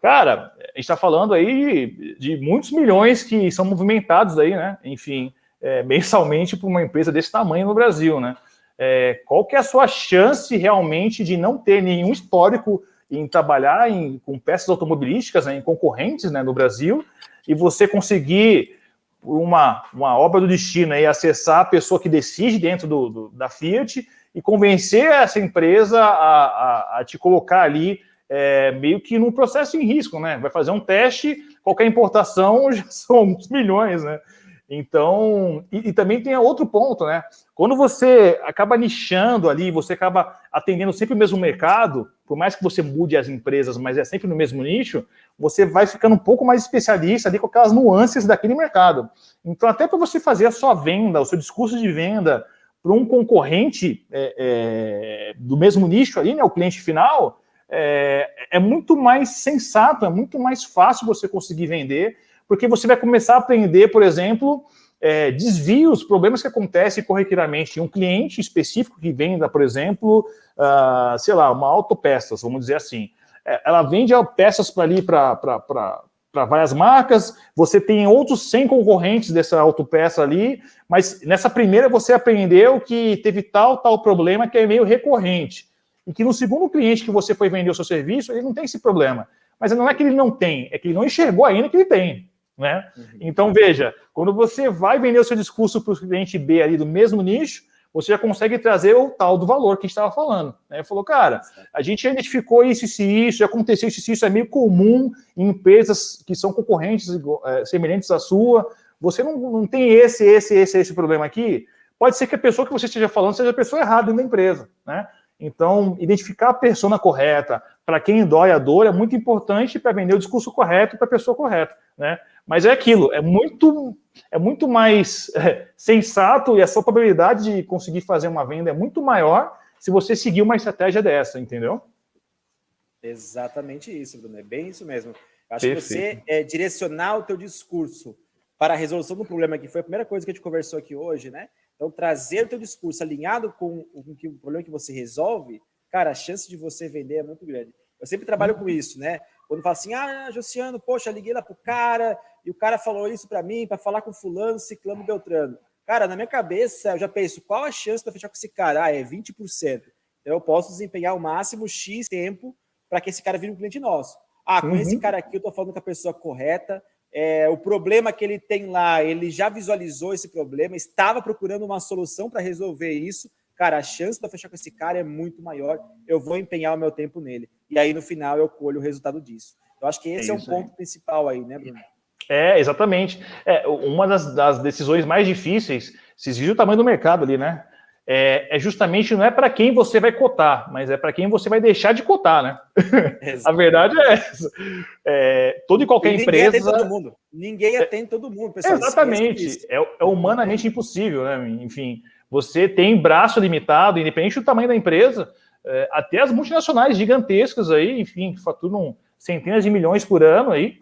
Cara, a gente está falando aí de muitos milhões que são movimentados aí, né? Enfim, mensalmente por uma empresa desse tamanho no Brasil, né? Qual que é a sua chance realmente de não ter nenhum histórico em trabalhar com peças automobilísticas, né, em concorrentes, né, no Brasil, e você conseguir, por uma obra do destino, aí, acessar a pessoa que decide dentro da Fiat e convencer essa empresa a te colocar ali meio que num processo em risco, né? Vai fazer um teste, qualquer importação já são muitos milhões, né? Então, e também tem outro ponto, né? Quando você acaba nichando ali, você acaba atendendo sempre o mesmo mercado, por mais que você mude as empresas, mas é sempre no mesmo nicho, você vai ficando um pouco mais especialista ali com aquelas nuances daquele mercado. Então, até para você fazer a sua venda, o seu discurso de venda para um concorrente do mesmo nicho ali, né? O cliente final, é muito mais sensato, é muito mais fácil você conseguir vender, porque você vai começar a aprender, por exemplo, desvios, problemas que acontecem corriqueiramente em um cliente específico que venda, por exemplo, sei lá, uma autopeças, vamos dizer assim. Ela vende peças para ali para várias marcas, você tem outros 100 concorrentes dessa autopeça ali, mas nessa primeira você aprendeu que teve tal problema que é meio recorrente, e que no segundo cliente que você foi vender o seu serviço, ele não tem esse problema. Mas não é que ele não tem, é que ele não enxergou ainda que ele tem. Né? Então, veja, quando você vai vender o seu discurso para o cliente B ali do mesmo nicho, você já consegue trazer o tal do valor que a gente estava falando. Né? Falou, cara, a gente já identificou isso, já aconteceu isso é meio comum em empresas que são concorrentes semelhantes à sua, você não tem esse problema aqui, pode ser que a pessoa que você esteja falando seja a pessoa errada dentro da empresa, né? Então, identificar a persona correta, para quem dói a dor, é muito importante para vender o discurso correto para a pessoa correta, né? Mas é aquilo, é muito mais sensato e a sua probabilidade de conseguir fazer uma venda é muito maior se você seguir uma estratégia dessa, entendeu? Exatamente isso, Bruno, é bem isso mesmo. Acho que você direcionar o teu discurso para a resolução do problema, que foi a primeira coisa que a gente conversou aqui hoje, né? Então, trazer o teu discurso alinhado com o problema que você resolve, cara, a chance de você vender é muito grande. Eu sempre trabalho com isso, né? Quando fala assim, Jussiano, poxa, liguei lá pro cara, e o cara falou isso para mim, para falar com fulano, ciclano, beltrano. Cara, na minha cabeça, eu já penso, qual a chance para fechar com esse cara? É 20%. Então, eu posso desempenhar o máximo X tempo para que esse cara vire um cliente nosso. Com esse cara aqui, eu tô falando com a pessoa correta, o problema que ele tem lá, ele já visualizou esse problema, estava procurando uma solução para resolver isso. Cara, a chance de eu fechar com esse cara é muito maior, eu vou empenhar o meu tempo nele. E aí, no final, eu colho o resultado disso. Eu acho que esse é um ponto principal aí, né, Bruno? Exatamente. Uma das decisões mais difíceis, se exige o tamanho do mercado ali, né? Justamente, não é para quem você vai cotar, mas é para quem você vai deixar de cotar, né? A verdade é essa. Toda e qualquer empresa... Ninguém atende todo mundo. Ninguém atende todo mundo, pessoal. Exatamente. É humanamente impossível, né? Enfim, você tem braço limitado, independente do tamanho da empresa, até as multinacionais gigantescas aí, enfim, que faturam centenas de milhões por ano aí,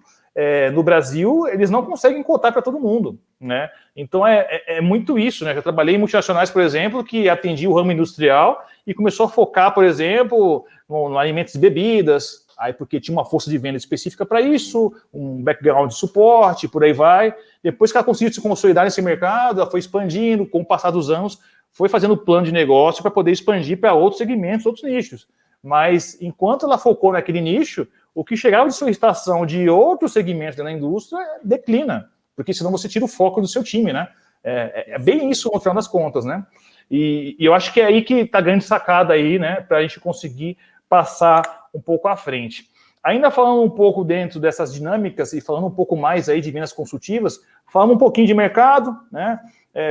no Brasil, eles não conseguem cotar para todo mundo, né? Então, é muito isso, né? Eu trabalhei em multinacionais, por exemplo, que atendia o ramo industrial e começou a focar, por exemplo, no alimentos e bebidas, aí porque tinha uma força de venda específica para isso, um background de suporte, por aí vai. Depois que ela conseguiu se consolidar nesse mercado, ela foi expandindo, com o passar dos anos, foi fazendo plano de negócio para poder expandir para outros segmentos, outros nichos. Mas, enquanto ela focou naquele nicho, o que chegava de solicitação de outros segmentos da indústria declina, porque senão você tira o foco do seu time, né? É bem isso no final das contas, né? E eu acho que é aí que está a grande sacada aí, né? Para a gente conseguir passar um pouco à frente. Ainda falando um pouco dentro dessas dinâmicas e falando um pouco mais aí de vendas consultivas, falando um pouquinho de mercado, né?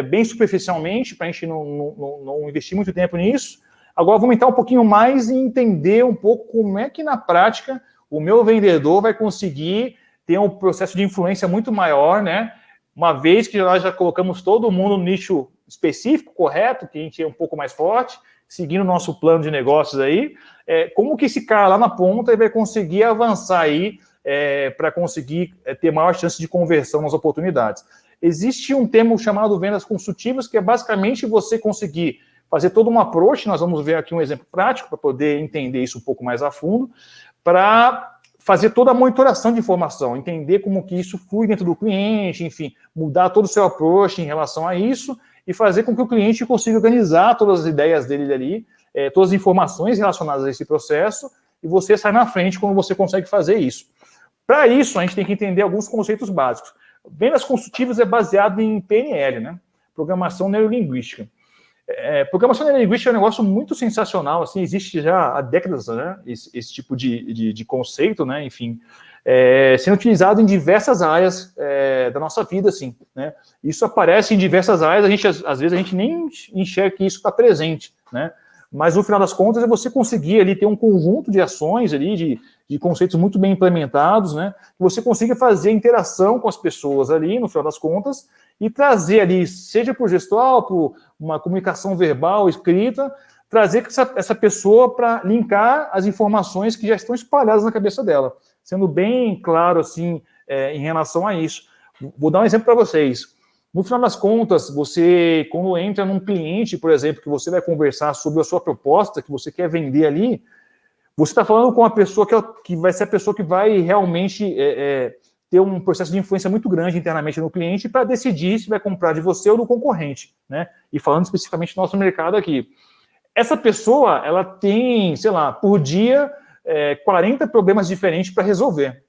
Bem superficialmente, para a gente não investir muito tempo nisso. Agora vamos entrar um pouquinho mais e entender um pouco como é que na prática o meu vendedor vai conseguir ter um processo de influência muito maior, né? Uma vez que nós já colocamos todo mundo no nicho específico, correto, que a gente é um pouco mais forte, seguindo o nosso plano de negócios aí, como que esse cara lá na ponta vai conseguir avançar aí para conseguir ter maior chance de conversão nas oportunidades. Existe um termo chamado vendas consultivas, que é basicamente você conseguir fazer todo um approach, nós vamos ver aqui um exemplo prático para poder entender isso um pouco mais a fundo, para fazer toda a monitoração de informação, entender como que isso flui dentro do cliente, enfim, mudar todo o seu approach em relação a isso e fazer com que o cliente consiga organizar todas as ideias dele ali, todas as informações relacionadas a esse processo, e você sai na frente quando você consegue fazer isso. Para isso, a gente tem que entender alguns conceitos básicos. Vendas consultivas é baseado em PNL, né? Programação Neurolinguística. Programação neurolinguística é um negócio muito sensacional, assim, existe já há décadas, né, esse tipo de conceito, né, enfim, sendo utilizado em diversas áreas da nossa vida, assim, né, isso aparece em diversas áreas, às vezes a gente nem enxerga que isso está presente, né, mas no final das contas é você conseguir ali ter um conjunto de ações ali, de conceitos muito bem implementados, né, que você consiga fazer interação com as pessoas ali, no final das contas, e trazer ali, seja por gestual, por uma comunicação verbal, escrita, trazer essa pessoa para linkar as informações que já estão espalhadas na cabeça dela, sendo bem claro, assim, em relação a isso. Vou dar um exemplo para vocês. No final das contas, você, quando entra num cliente, por exemplo, que você vai conversar sobre a sua proposta, que você quer vender ali, você está falando com uma pessoa que vai ser a pessoa que vai realmente ter um processo de influência muito grande internamente no cliente para decidir se vai comprar de você ou do concorrente, né? E falando especificamente do nosso mercado aqui. Essa pessoa, ela tem, sei lá, por dia, 40 problemas diferentes para resolver,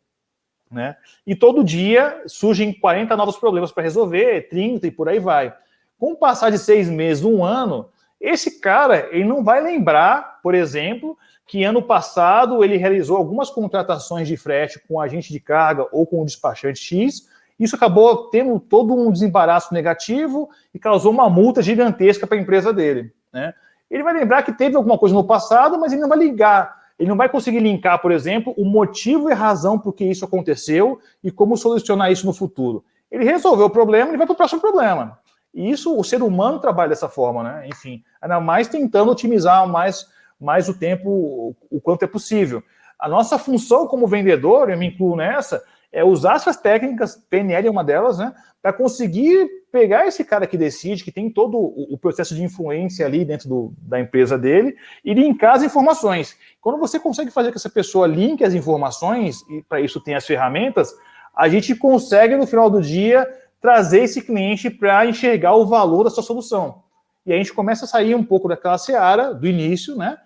né? E todo dia surgem 40 novos problemas para resolver, 30 e por aí vai. Com o passar de 6 meses, 1 ano, esse cara, ele não vai lembrar, por exemplo, que ano passado ele realizou algumas contratações de frete com agente de carga ou com o despachante X, isso acabou tendo todo um desembaraço negativo e causou uma multa gigantesca para a empresa dele, né? Ele vai lembrar que teve alguma coisa no passado, mas ele não vai ligar, ele não vai conseguir linkar, por exemplo, o motivo e a razão por que isso aconteceu e como solucionar isso no futuro. Ele resolveu o problema, ele vai para o próximo problema. E isso, o ser humano trabalha dessa forma, né? Enfim, ainda mais tentando otimizar mais o tempo, o quanto é possível. A nossa função como vendedor, eu me incluo nessa, é usar essas técnicas, PNL é uma delas, né, para conseguir pegar esse cara que decide, que tem todo o processo de influência ali dentro da empresa dele, e linkar as informações. Quando você consegue fazer com que essa pessoa linke as informações, e para isso tem as ferramentas, a gente consegue, no final do dia, trazer esse cliente para enxergar o valor da sua solução. E a gente começa a sair um pouco daquela seara, do início, né,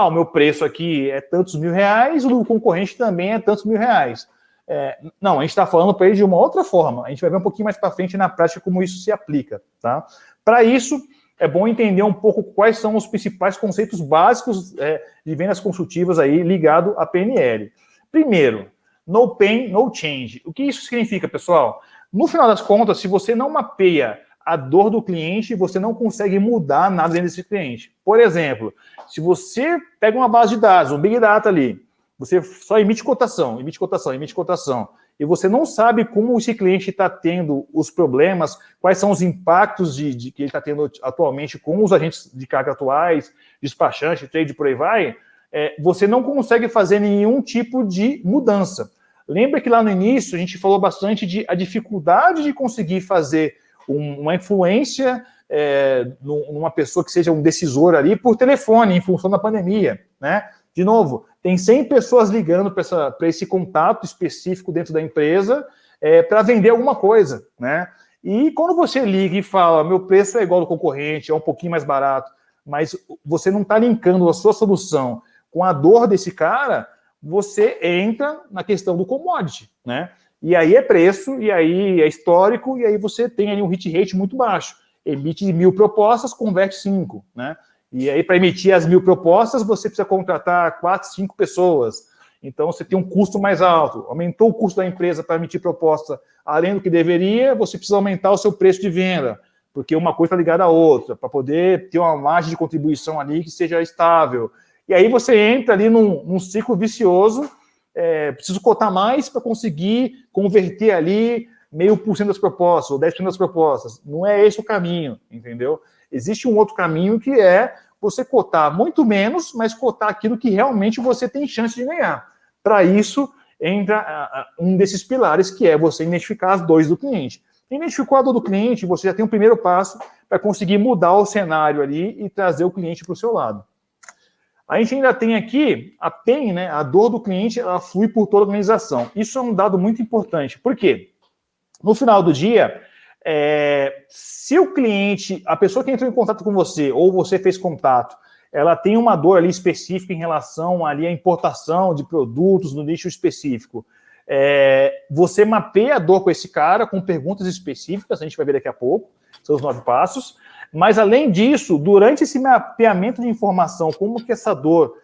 o meu preço aqui é tantos R$1.000, o do concorrente também é tantos R$1.000. Não, a gente está falando para ele de uma outra forma. A gente vai ver um pouquinho mais para frente na prática como isso se aplica, tá? Para isso, é bom entender um pouco quais são os principais conceitos básicos de vendas consultivas aí ligado à PNL. Primeiro, no pain, no change. O que isso significa, pessoal? No final das contas, se você não mapeia a dor do cliente, você não consegue mudar nada dentro desse cliente. Por exemplo, se você pega uma base de dados, um Big Data ali, você só emite cotação, e você não sabe como esse cliente está tendo os problemas, quais são os impactos que ele está tendo atualmente com os agentes de carga atuais, despachante, trade, por aí vai, você não consegue fazer nenhum tipo de mudança. Lembra que lá no início a gente falou bastante a dificuldade de conseguir fazer uma influência numa pessoa que seja um decisor ali por telefone, em função da pandemia, né? De novo, tem 100 pessoas ligando para esse contato específico dentro da empresa para vender alguma coisa, né? E quando você liga e fala, meu preço é igual ao concorrente, é um pouquinho mais barato, mas você não está linkando a sua solução com a dor desse cara, você entra na questão do commodity, né? E aí é preço, e aí é histórico, e aí você tem ali um hit rate muito baixo. Emite 1.000 propostas, converte 5, né? E aí, para emitir as 1.000 propostas, você precisa contratar 4, 5 pessoas. Então, você tem um custo mais alto. Aumentou o custo da empresa para emitir proposta além do que deveria, você precisa aumentar o seu preço de venda, porque uma coisa está ligada à outra, para poder ter uma margem de contribuição ali que seja estável. E aí você entra ali num ciclo vicioso, preciso cotar mais para conseguir converter ali 0,5% das propostas, ou 10% das propostas. Não é esse o caminho, entendeu? Existe um outro caminho que é você cotar muito menos, mas cotar aquilo que realmente você tem chance de ganhar. Para isso, entra um desses pilares, que é você identificar as dores do cliente. Identificou a dor do cliente, você já tem um primeiro passo para conseguir mudar o cenário ali e trazer o cliente para o seu lado. A gente ainda tem aqui a PEN, né? A dor do cliente, ela flui por toda a organização. Isso é um dado muito importante. Por quê? No final do dia, se o cliente, a pessoa que entrou em contato com você, ou você fez contato, ela tem uma dor ali específica em relação ali à importação de produtos no nicho específico, você mapeia a dor com esse cara com perguntas específicas, a gente vai ver daqui a pouco, são os 9 passos, mas além disso, durante esse mapeamento de informação, como que essa dor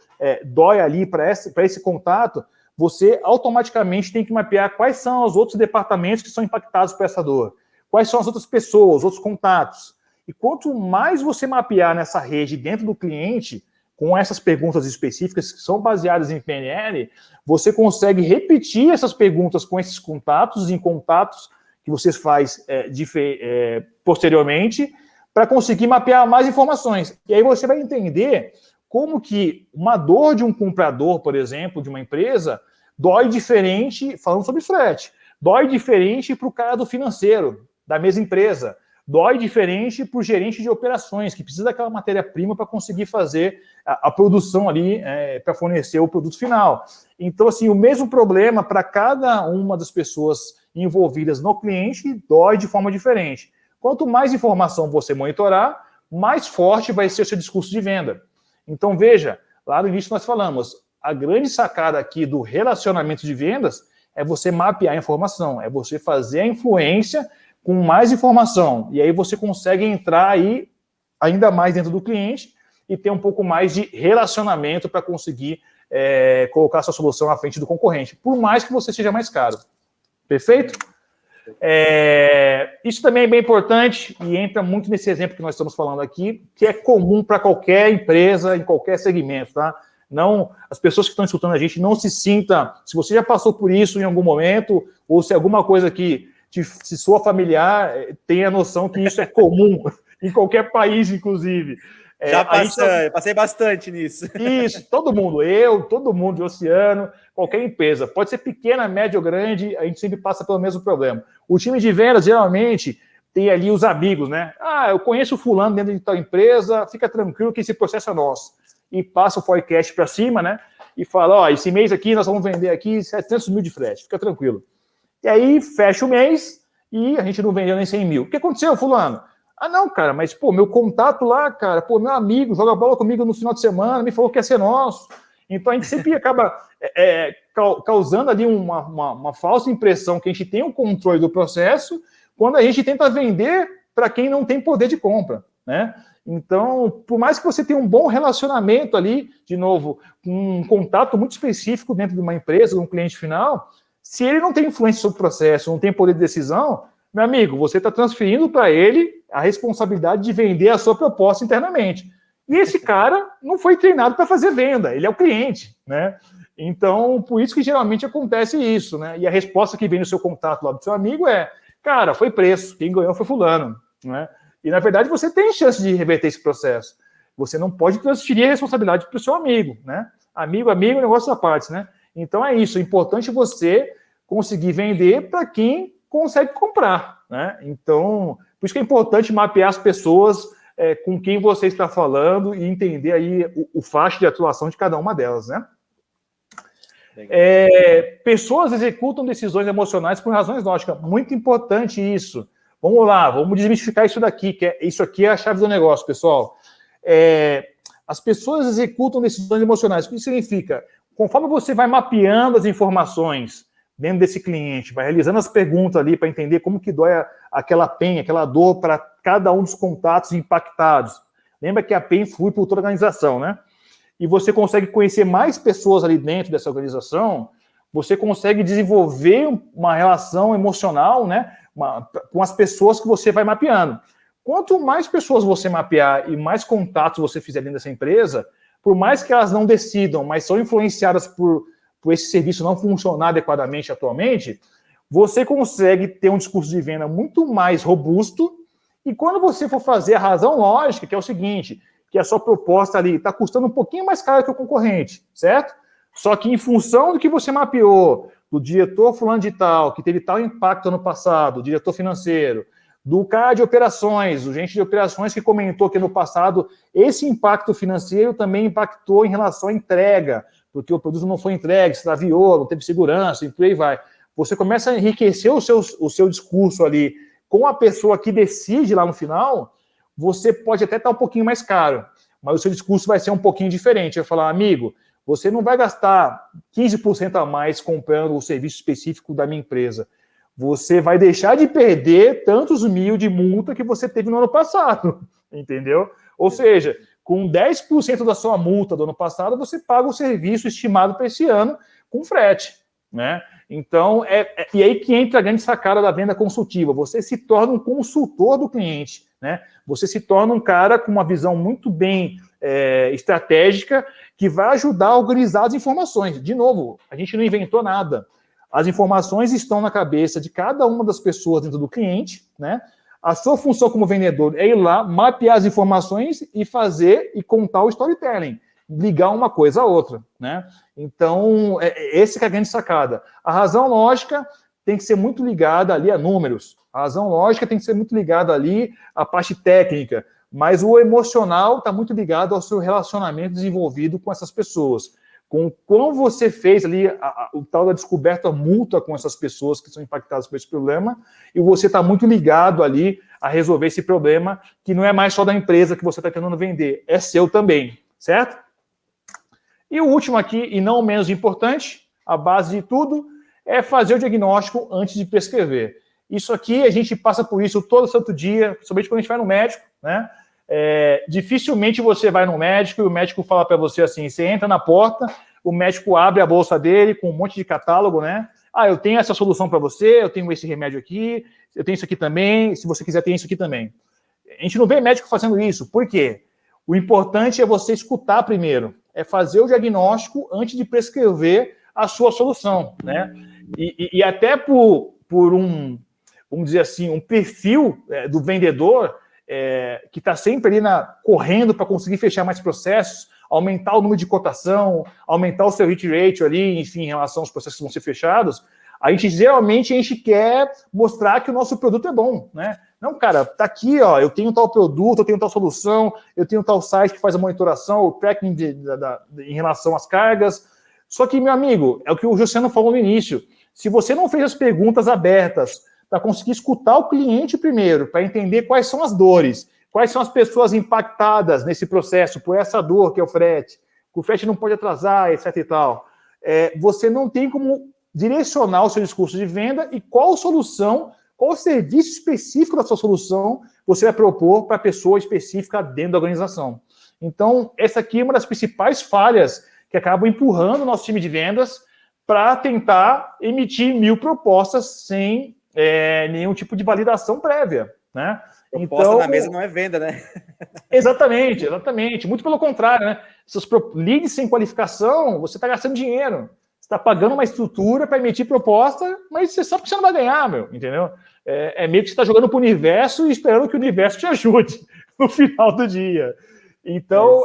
dói ali para esse contato, você automaticamente tem que mapear quais são os outros departamentos que são impactados por essa dor, quais são as outras pessoas, outros contatos. E quanto mais você mapear nessa rede dentro do cliente, com essas perguntas específicas que são baseadas em PNL, você consegue repetir essas perguntas com esses contatos, em contatos que você faz posteriormente, para conseguir mapear mais informações. E aí você vai entender como que uma dor de um comprador, por exemplo, de uma empresa, dói diferente, falando sobre frete, dói diferente para o cara do financeiro, da mesma empresa, dói diferente para o gerente de operações, que precisa daquela matéria-prima para conseguir fazer a produção ali, para fornecer o produto final. Então, assim, o mesmo problema para cada uma das pessoas envolvidas no cliente dói de forma diferente. Quanto mais informação você monitorar, mais forte vai ser o seu discurso de venda. Então, veja, lá no início nós falamos, a grande sacada aqui do relacionamento de vendas é você mapear a informação, é você fazer a influência com mais informação. E aí você consegue entrar aí ainda mais dentro do cliente e ter um pouco mais de relacionamento para conseguir colocar sua solução à frente do concorrente, por mais que você seja mais caro. Perfeito? Isso também é bem importante e entra muito nesse exemplo que nós estamos falando aqui, que é comum para qualquer empresa, em qualquer segmento, tá? Não, as pessoas que estão escutando a gente, não se sinta, se você já passou por isso em algum momento, ou se alguma coisa que se soa familiar, tenha noção que isso é comum em qualquer país, inclusive. Já passei bastante nisso. Isso, todo mundo, todo mundo de Oceano, qualquer empresa, pode ser pequena, média ou grande, a gente sempre passa pelo mesmo problema. O time de vendas, geralmente, tem ali os amigos, né? Eu conheço o fulano dentro de tal empresa, fica tranquilo que esse processo é nosso. E passa o forecast para cima, né? E fala, esse mês aqui nós vamos vender aqui 700 mil de frete, fica tranquilo. E aí, fecha o mês e a gente não vendeu nem 100 mil. O que aconteceu, fulano? Não, cara, mas, meu contato lá, cara, meu amigo joga bola comigo no final de semana, me falou que ia ser nosso. Então, a gente sempre acaba causando ali uma falsa impressão que a gente tem o controle do processo quando a gente tenta vender para quem não tem poder de compra, né? Então, por mais que você tenha um bom relacionamento ali, de novo, um contato muito específico dentro de uma empresa, de um cliente final, se ele não tem influência sobre o processo, não tem poder de decisão, meu amigo, você está transferindo para ele a responsabilidade de vender a sua proposta internamente. E esse cara não foi treinado para fazer venda, ele é o cliente, né? Então, por isso que geralmente acontece isso, né? E a resposta que vem no seu contato lá do seu amigo é, cara, foi preço, quem ganhou foi fulano, né? E, na verdade, você tem chance de reverter esse processo. Você não pode transferir a responsabilidade para o seu amigo, né? Amigo, negócio da parte, né? Então, é isso. É importante você conseguir vender para quem consegue comprar, né? Então, por isso que é importante mapear as pessoas com quem você está falando e entender aí o faixa de atuação de cada uma delas, né? Pessoas executam decisões emocionais por razões lógicas. Muito importante isso. Vamos lá, vamos desmistificar isso daqui, isso aqui é a chave do negócio, pessoal. As pessoas executam decisões emocionais. O que significa? Conforme você vai mapeando as informações dentro desse cliente, vai realizando as perguntas ali para entender como que dói aquela penha, aquela dor para cada um dos contatos impactados. Lembra que a PEN flui por toda a organização, né? E você consegue conhecer mais pessoas ali dentro dessa organização, você consegue desenvolver uma relação emocional, né, com as pessoas que você vai mapeando. Quanto mais pessoas você mapear e mais contatos você fizer dentro dessa empresa, por mais que elas não decidam, mas são influenciadas por esse serviço não funcionar adequadamente atualmente, você consegue ter um discurso de venda muito mais robusto. E quando você for fazer a razão lógica, que é o seguinte, que a sua proposta ali está custando um pouquinho mais caro que o concorrente, certo? Só que em função do que você mapeou, do diretor fulano de tal, que teve tal impacto ano passado, o diretor financeiro, do cara de operações, o gente de operações que comentou que no passado esse impacto financeiro também impactou em relação à entrega, porque o produto não foi entregue, se extraviou, não teve segurança, e por aí vai. Você começa a enriquecer o seu discurso ali com a pessoa que decide lá no final, você pode até estar um pouquinho mais caro, mas o seu discurso vai ser um pouquinho diferente. Vai falar, amigo, você não vai gastar 15% a mais comprando o serviço específico da minha empresa. Você vai deixar de perder tantos mil de multa que você teve no ano passado, entendeu? Ou seja, com 10% da sua multa do ano passado, você paga o serviço estimado para esse ano com frete, né? Então, e aí que entra a grande sacada da venda consultiva. Você se torna um consultor do cliente, né? Você se torna um cara com uma visão muito bem estratégica que vai ajudar a organizar as informações. De novo, a gente não inventou nada. As informações estão na cabeça de cada uma das pessoas dentro do cliente, né? A sua função como vendedor é ir lá, mapear as informações e fazer e contar o storytelling, ligar uma coisa à outra, né? Então, esse que é a grande sacada. A razão lógica tem que ser muito ligada ali a números. A razão lógica tem que ser muito ligada ali à parte técnica, mas o emocional está muito ligado ao seu relacionamento desenvolvido com essas pessoas. Com como você fez ali o tal da descoberta mútua com essas pessoas que são impactadas por esse problema, e você está muito ligado ali a resolver esse problema, que não é mais só da empresa que você está tentando vender, é seu também, certo? E o último aqui, e não menos importante, a base de tudo, é fazer o diagnóstico antes de prescrever. Isso aqui, a gente passa por isso todo santo dia, principalmente quando a gente vai no médico, né? Dificilmente você vai no médico e o médico fala para você assim, você entra na porta, o médico abre a bolsa dele com um monte de catálogo, né? Ah, eu tenho essa solução para você, eu tenho esse remédio aqui, eu tenho isso aqui também, se você quiser tem isso aqui também. A gente não vê médico fazendo isso. Por quê? O importante é você escutar primeiro, é fazer o diagnóstico antes de prescrever a sua solução, né? E até por um, vamos dizer assim, um perfil do vendedor que está sempre ali correndo para conseguir fechar mais processos, aumentar o número de cotação, aumentar o seu hit rate ali, enfim, em relação aos processos que vão ser fechados, geralmente a gente quer mostrar que o nosso produto é bom, né? Não, cara, tá aqui, ó, eu tenho tal produto, eu tenho tal solução, eu tenho tal site que faz a monitoração, o tracking em relação às cargas. Só que, meu amigo, é o que o Josiano falou no início, se você não fez as perguntas abertas para conseguir escutar o cliente primeiro, para entender quais são as dores, quais são as pessoas impactadas nesse processo por essa dor que é o frete, que o frete não pode atrasar, etc e tal, você não tem como direcionar o seu discurso de venda e qual solução, qual serviço específico da sua solução você vai propor para a pessoa específica dentro da organização. Então, essa aqui é uma das principais falhas que acabam empurrando o nosso time de vendas para tentar emitir 1000 propostas sem nenhum tipo de validação prévia, né? Proposta então, na mesa não é venda, né? Exatamente, exatamente. Muito pelo contrário, né? Seus leads sem qualificação, você está gastando dinheiro. Você está pagando uma estrutura para emitir proposta, mas você sabe que você não vai ganhar, meu, entendeu? Meio que você está jogando para o universo e esperando que o universo te ajude no final do dia. Então,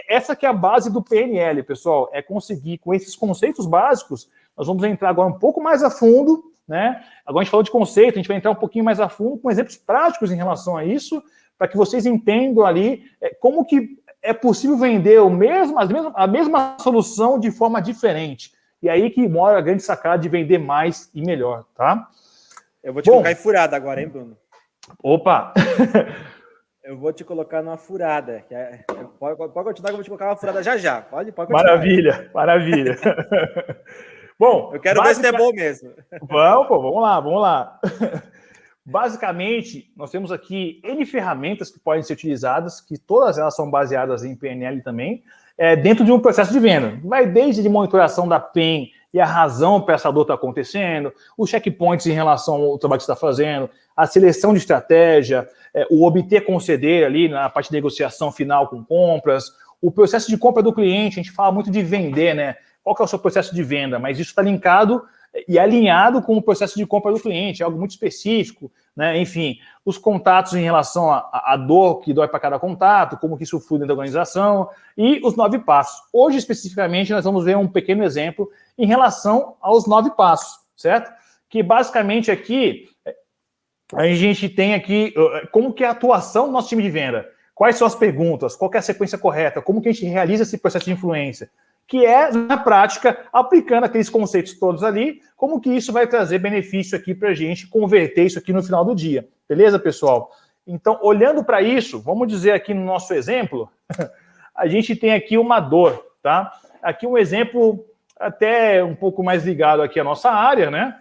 essa que é a base do PNL, pessoal. É conseguir, com esses conceitos básicos, nós vamos entrar agora um pouco mais a fundo, né? Agora a gente falou de conceito, a gente vai entrar um pouquinho mais a fundo com exemplos práticos em relação a isso, para que vocês entendam ali como que é possível vender a mesma solução de forma diferente. E aí que mora a grande sacada de vender mais e melhor, tá? Eu vou te colocar em furada agora, hein, Bruno? Opa! Eu vou te colocar numa furada. Pode continuar que eu vou te colocar uma furada já. Pode continuar. Maravilha, maravilha. Bom, eu quero ver se é bom mesmo. Vamos lá. Basicamente, nós temos aqui N ferramentas que podem ser utilizadas, que todas elas são baseadas em PNL também, dentro de um processo de venda. Vai desde de monitoração da PEN e a razão para essa dor estar acontecendo, os checkpoints em relação ao trabalho que você está fazendo, a seleção de estratégia, o obter conceder ali na parte de negociação final com compras, o processo de compra do cliente. A gente fala muito de vender, né? Qual que é o seu processo de venda? Mas isso está linkado e alinhado com o processo de compra do cliente, é algo muito específico, né? Enfim, os contatos em relação à dor que dói para cada contato, como que isso flui dentro da organização, e os 9 passos. Hoje, especificamente, nós vamos ver um pequeno exemplo em relação aos 9 passos, certo? Que basicamente aqui, a gente tem aqui como que é a atuação do nosso time de venda, quais são as perguntas, qual que é a sequência correta, como que a gente realiza esse processo de influência, que é, na prática, aplicando aqueles conceitos todos ali, como que isso vai trazer benefício aqui para a gente converter isso aqui no final do dia. Beleza, pessoal? Então, olhando para isso, vamos dizer aqui no nosso exemplo, a gente tem aqui uma dor, tá? Aqui um exemplo até um pouco mais ligado aqui à nossa área, né?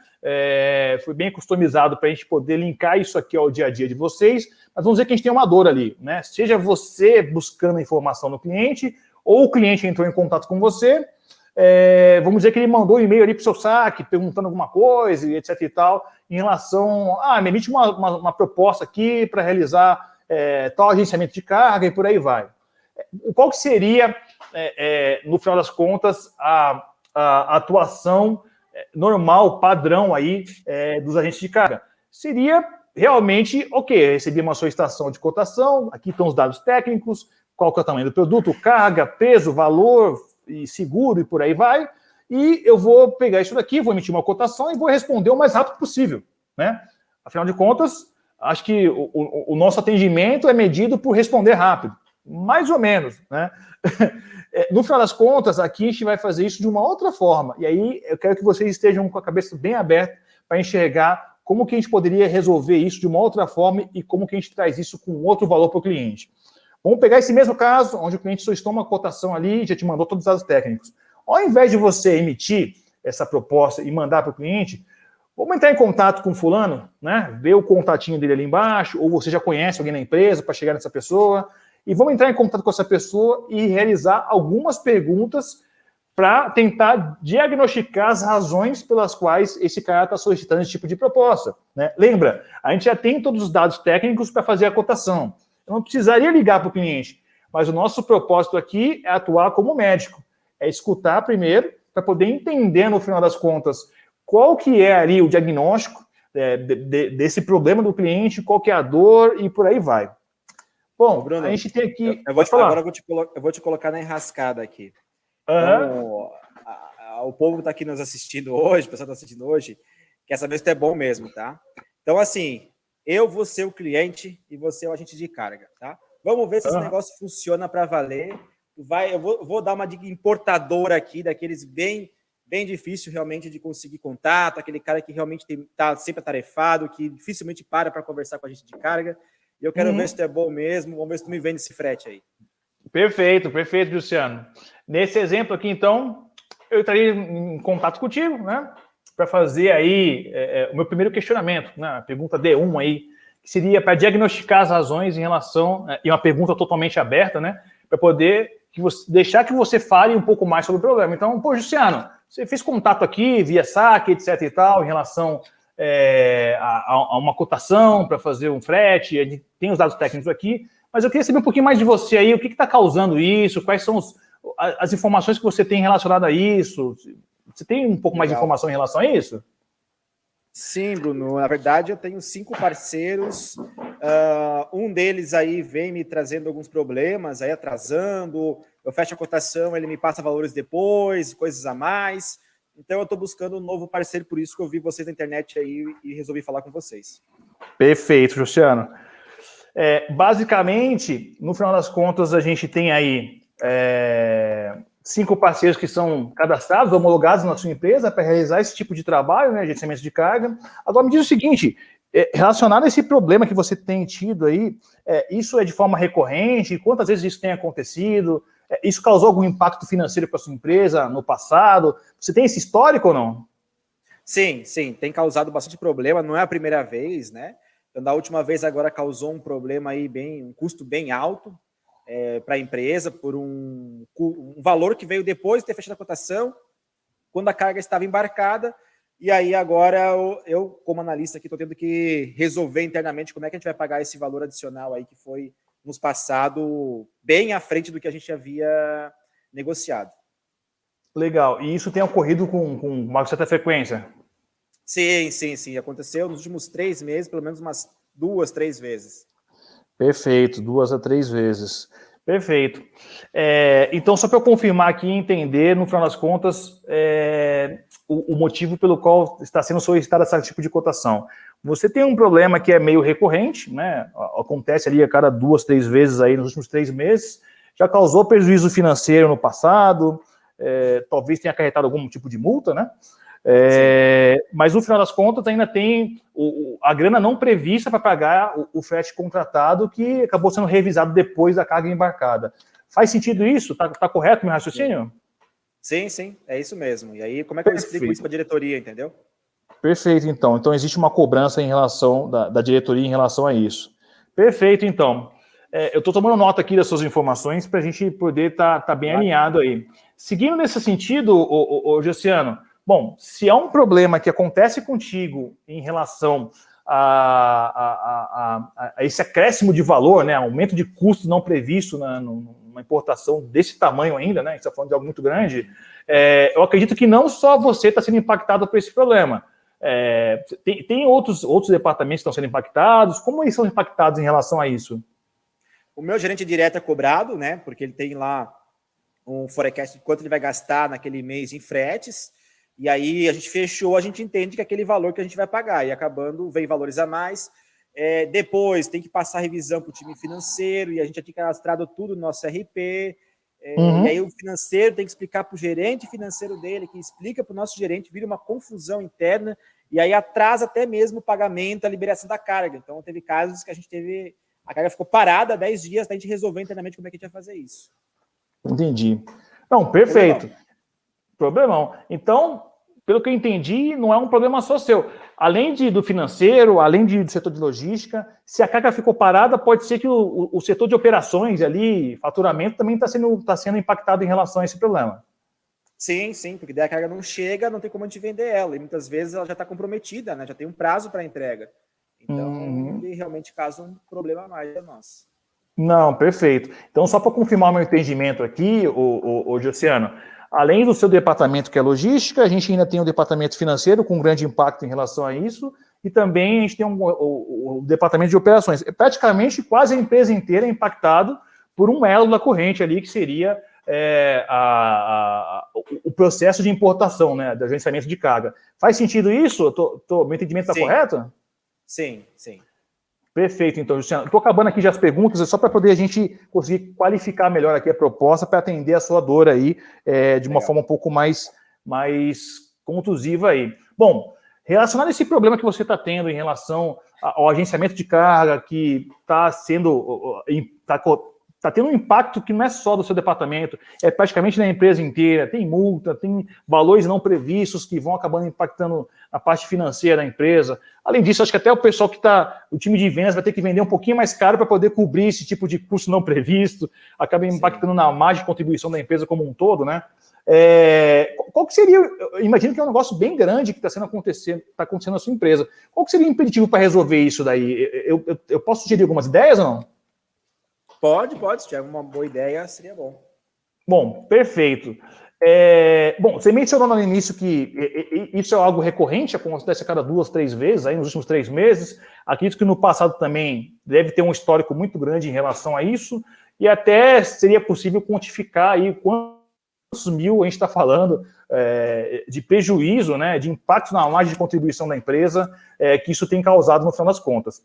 Foi bem customizado para a gente poder linkar isso aqui ao dia a dia de vocês, mas vamos dizer que a gente tem uma dor ali, né? Seja você buscando a informação no cliente, ou o cliente entrou em contato com você, vamos dizer que ele mandou um e-mail ali para o seu saque, perguntando alguma coisa, etc e tal, em relação, me emite uma proposta aqui para realizar tal agenciamento de carga e por aí vai. Qual que seria, no final das contas, a atuação normal, padrão aí dos agentes de carga? Seria realmente, recebi uma solicitação de cotação, aqui estão os dados técnicos, qual que é o tamanho do produto, carga, peso, valor e seguro e por aí vai, e eu vou pegar isso daqui, vou emitir uma cotação e vou responder o mais rápido possível, né? Afinal de contas, acho que o nosso atendimento é medido por responder rápido, mais ou menos, né? No final das contas, aqui a gente vai fazer isso de uma outra forma, e aí eu quero que vocês estejam com a cabeça bem aberta para enxergar como que a gente poderia resolver isso de uma outra forma e como que a gente traz isso com outro valor para o cliente. Vamos pegar esse mesmo caso, onde o cliente solicitou uma cotação ali e já te mandou todos os dados técnicos. Ao invés de você emitir essa proposta e mandar para o cliente, vamos entrar em contato com o fulano, né? Ver o contatinho dele ali embaixo, ou você já conhece alguém na empresa para chegar nessa pessoa, e vamos entrar em contato com essa pessoa e realizar algumas perguntas para tentar diagnosticar as razões pelas quais esse cara está solicitando esse tipo de proposta, né? Lembra, a gente já tem todos os dados técnicos para fazer a cotação. Eu não precisaria ligar para o cliente, mas o nosso propósito aqui é atuar como médico, é escutar primeiro, para poder entender, no final das contas, qual que é ali o diagnóstico desse problema do cliente, qual que é a dor e por aí vai. Bom, Bruno, a gente tem aqui... Agora eu vou te colocar na enrascada aqui. Então, o povo que está aqui nos assistindo hoje, o pessoal está assistindo hoje, quer saber se é bom mesmo, tá? Então, assim... Eu vou ser o cliente e você é o agente de carga, tá? Vamos ver se esse negócio funciona para valer. Eu vou dar uma dica importadora aqui, daqueles bem difícil realmente de conseguir contato, aquele cara que realmente está sempre atarefado, que dificilmente para conversar com a agente de carga. E eu quero ver se tu é bom mesmo. Vamos ver se tu me vende esse frete aí. Perfeito, Luciano. Nesse exemplo aqui, então, eu estaria em contato contigo, né? Para fazer aí o meu primeiro questionamento, né, a pergunta D1 aí, que seria para diagnosticar as razões em relação, e uma pergunta totalmente aberta, né, para poder deixar que você fale um pouco mais sobre o problema. Então, Luciano, você fez contato aqui via saque, etc e tal, em relação a uma cotação para fazer um frete, a gente tem os dados técnicos aqui, mas eu queria saber um pouquinho mais de você aí, o que está causando isso, quais são as informações que você tem relacionado a isso. Você tem um pouco mais de informação em relação a isso? Sim, Bruno. Na verdade, eu tenho 5 parceiros. Um deles aí vem me trazendo alguns problemas, aí atrasando. Eu fecho a cotação, ele me passa valores depois, coisas a mais. Então, eu estou buscando um novo parceiro, por isso que eu vi vocês na internet aí e resolvi falar com vocês. Perfeito, Luciano. Basicamente, no final das contas, a gente tem aí 5 parceiros que são cadastrados, homologados na sua empresa para realizar esse tipo de trabalho, né, gerenciamento de carga. Agora, me diz o seguinte, relacionado a esse problema que você tem tido aí, isso é de forma recorrente? Quantas vezes isso tem acontecido? Isso causou algum impacto financeiro para a sua empresa no passado? Você tem esse histórico ou não? Sim, tem causado bastante problema, não é a primeira vez, né? Então, da última vez agora causou um problema aí um custo bem alto para a empresa, por um valor que veio depois de ter fechado a cotação, quando a carga estava embarcada, e aí agora eu como analista aqui, estou tendo que resolver internamente como é que a gente vai pagar esse valor adicional aí que foi nos passado bem à frente do que a gente havia negociado. Legal. E isso tem ocorrido com uma certa frequência? Sim. Aconteceu nos últimos 3 meses, pelo menos umas 2, 3 vezes. Perfeito, 2 a 3 vezes. Perfeito. Então, só para eu confirmar aqui e entender, no final das contas, o motivo pelo qual está sendo solicitada esse tipo de cotação. Você tem um problema que é meio recorrente, né? Acontece ali a cada 2, 3 vezes aí nos últimos 3 meses, já causou prejuízo financeiro no passado, talvez tenha acarretado algum tipo de multa, né? Mas no final das contas ainda tem a grana não prevista para pagar o frete contratado, que acabou sendo revisado depois da carga embarcada. Faz sentido isso? Tá correto meu raciocínio? Sim, é isso mesmo. E aí, como é que eu explico isso para a diretoria, entendeu? Perfeito, então. Então existe uma cobrança em relação da diretoria em relação a isso. Perfeito, então. Eu estou tomando nota aqui das suas informações para a gente poder estar bem alinhado aí. Seguindo nesse sentido, Josiano, bom, se há um problema que acontece contigo em relação a esse acréscimo de valor, né, aumento de custo não previsto numa importação desse tamanho ainda, né, a gente está falando de algo muito grande, eu acredito que não só você está sendo impactado por esse problema. Tem outros departamentos que estão sendo impactados. Como eles são impactados em relação a isso? O meu gerente direto é cobrado, né, porque ele tem lá um forecast de quanto ele vai gastar naquele mês em fretes, e aí a gente fechou, a gente entende que é aquele valor que a gente vai pagar, e acabando, vem valores a mais. Depois tem que passar a revisão para o time financeiro, e a gente já tinha cadastrado tudo no nosso RP, e aí o financeiro tem que explicar para o gerente financeiro dele, que explica para o nosso gerente, vira uma confusão interna, e aí atrasa até mesmo o pagamento, a liberação da carga. Então teve casos que a carga ficou parada 10 dias, até a gente resolver internamente como é que a gente ia fazer isso. Entendi. Não, perfeito. Problemão. Então, pelo que eu entendi, não é um problema só seu. Além do financeiro, além do setor de logística, se a carga ficou parada, pode ser que o setor de operações ali, faturamento, também está sendo impactado em relação a esse problema. Sim, porque daí a carga não chega, não tem como a gente vender ela. E muitas vezes ela já está comprometida, né? Já tem um prazo para entrega. Então, ele realmente causa um problema a mais para nós. Não, perfeito. Então, só para confirmar meu entendimento aqui, o Josiano, além do seu departamento, que é logística, a gente ainda tem o departamento financeiro, com grande impacto em relação a isso, e também a gente tem o departamento de operações. Praticamente quase a empresa inteira é impactado por um elo da corrente ali, que seria o processo de importação, né, do agenciamento de carga. Faz sentido isso? Meu entendimento está correto? Sim. Perfeito, então, Luciano. Estou acabando aqui já as perguntas, só para poder a gente conseguir qualificar melhor aqui a proposta para atender a sua dor aí de uma forma um pouco mais contusiva aí. Bom, relacionado a esse problema que você está tendo em relação ao agenciamento de carga, que está tendo um impacto que não é só do seu departamento, é praticamente na empresa inteira, tem multa, tem valores não previstos que vão acabando impactando a parte financeira da empresa. Além disso, acho que até o pessoal o time de vendas vai ter que vender um pouquinho mais caro para poder cobrir esse tipo de custo não previsto, acaba impactando na margem de contribuição da empresa como um todo, né? Qual que seria, eu imagino que é um negócio bem grande que está acontecendo na sua empresa. Qual que seria o impeditivo para resolver isso daí? Eu posso sugerir algumas ideias ou não? Pode, se tiver uma boa ideia, seria bom. Bom, perfeito. Bom, você mencionou no início que isso é algo recorrente, acontece a cada 2, 3 vezes, aí nos últimos 3 meses. Acredito que no passado também deve ter um histórico muito grande em relação a isso, e até seria possível quantificar aí quantos mil a gente está falando de prejuízo, né, de impacto na margem de contribuição da empresa que isso tem causado no final das contas.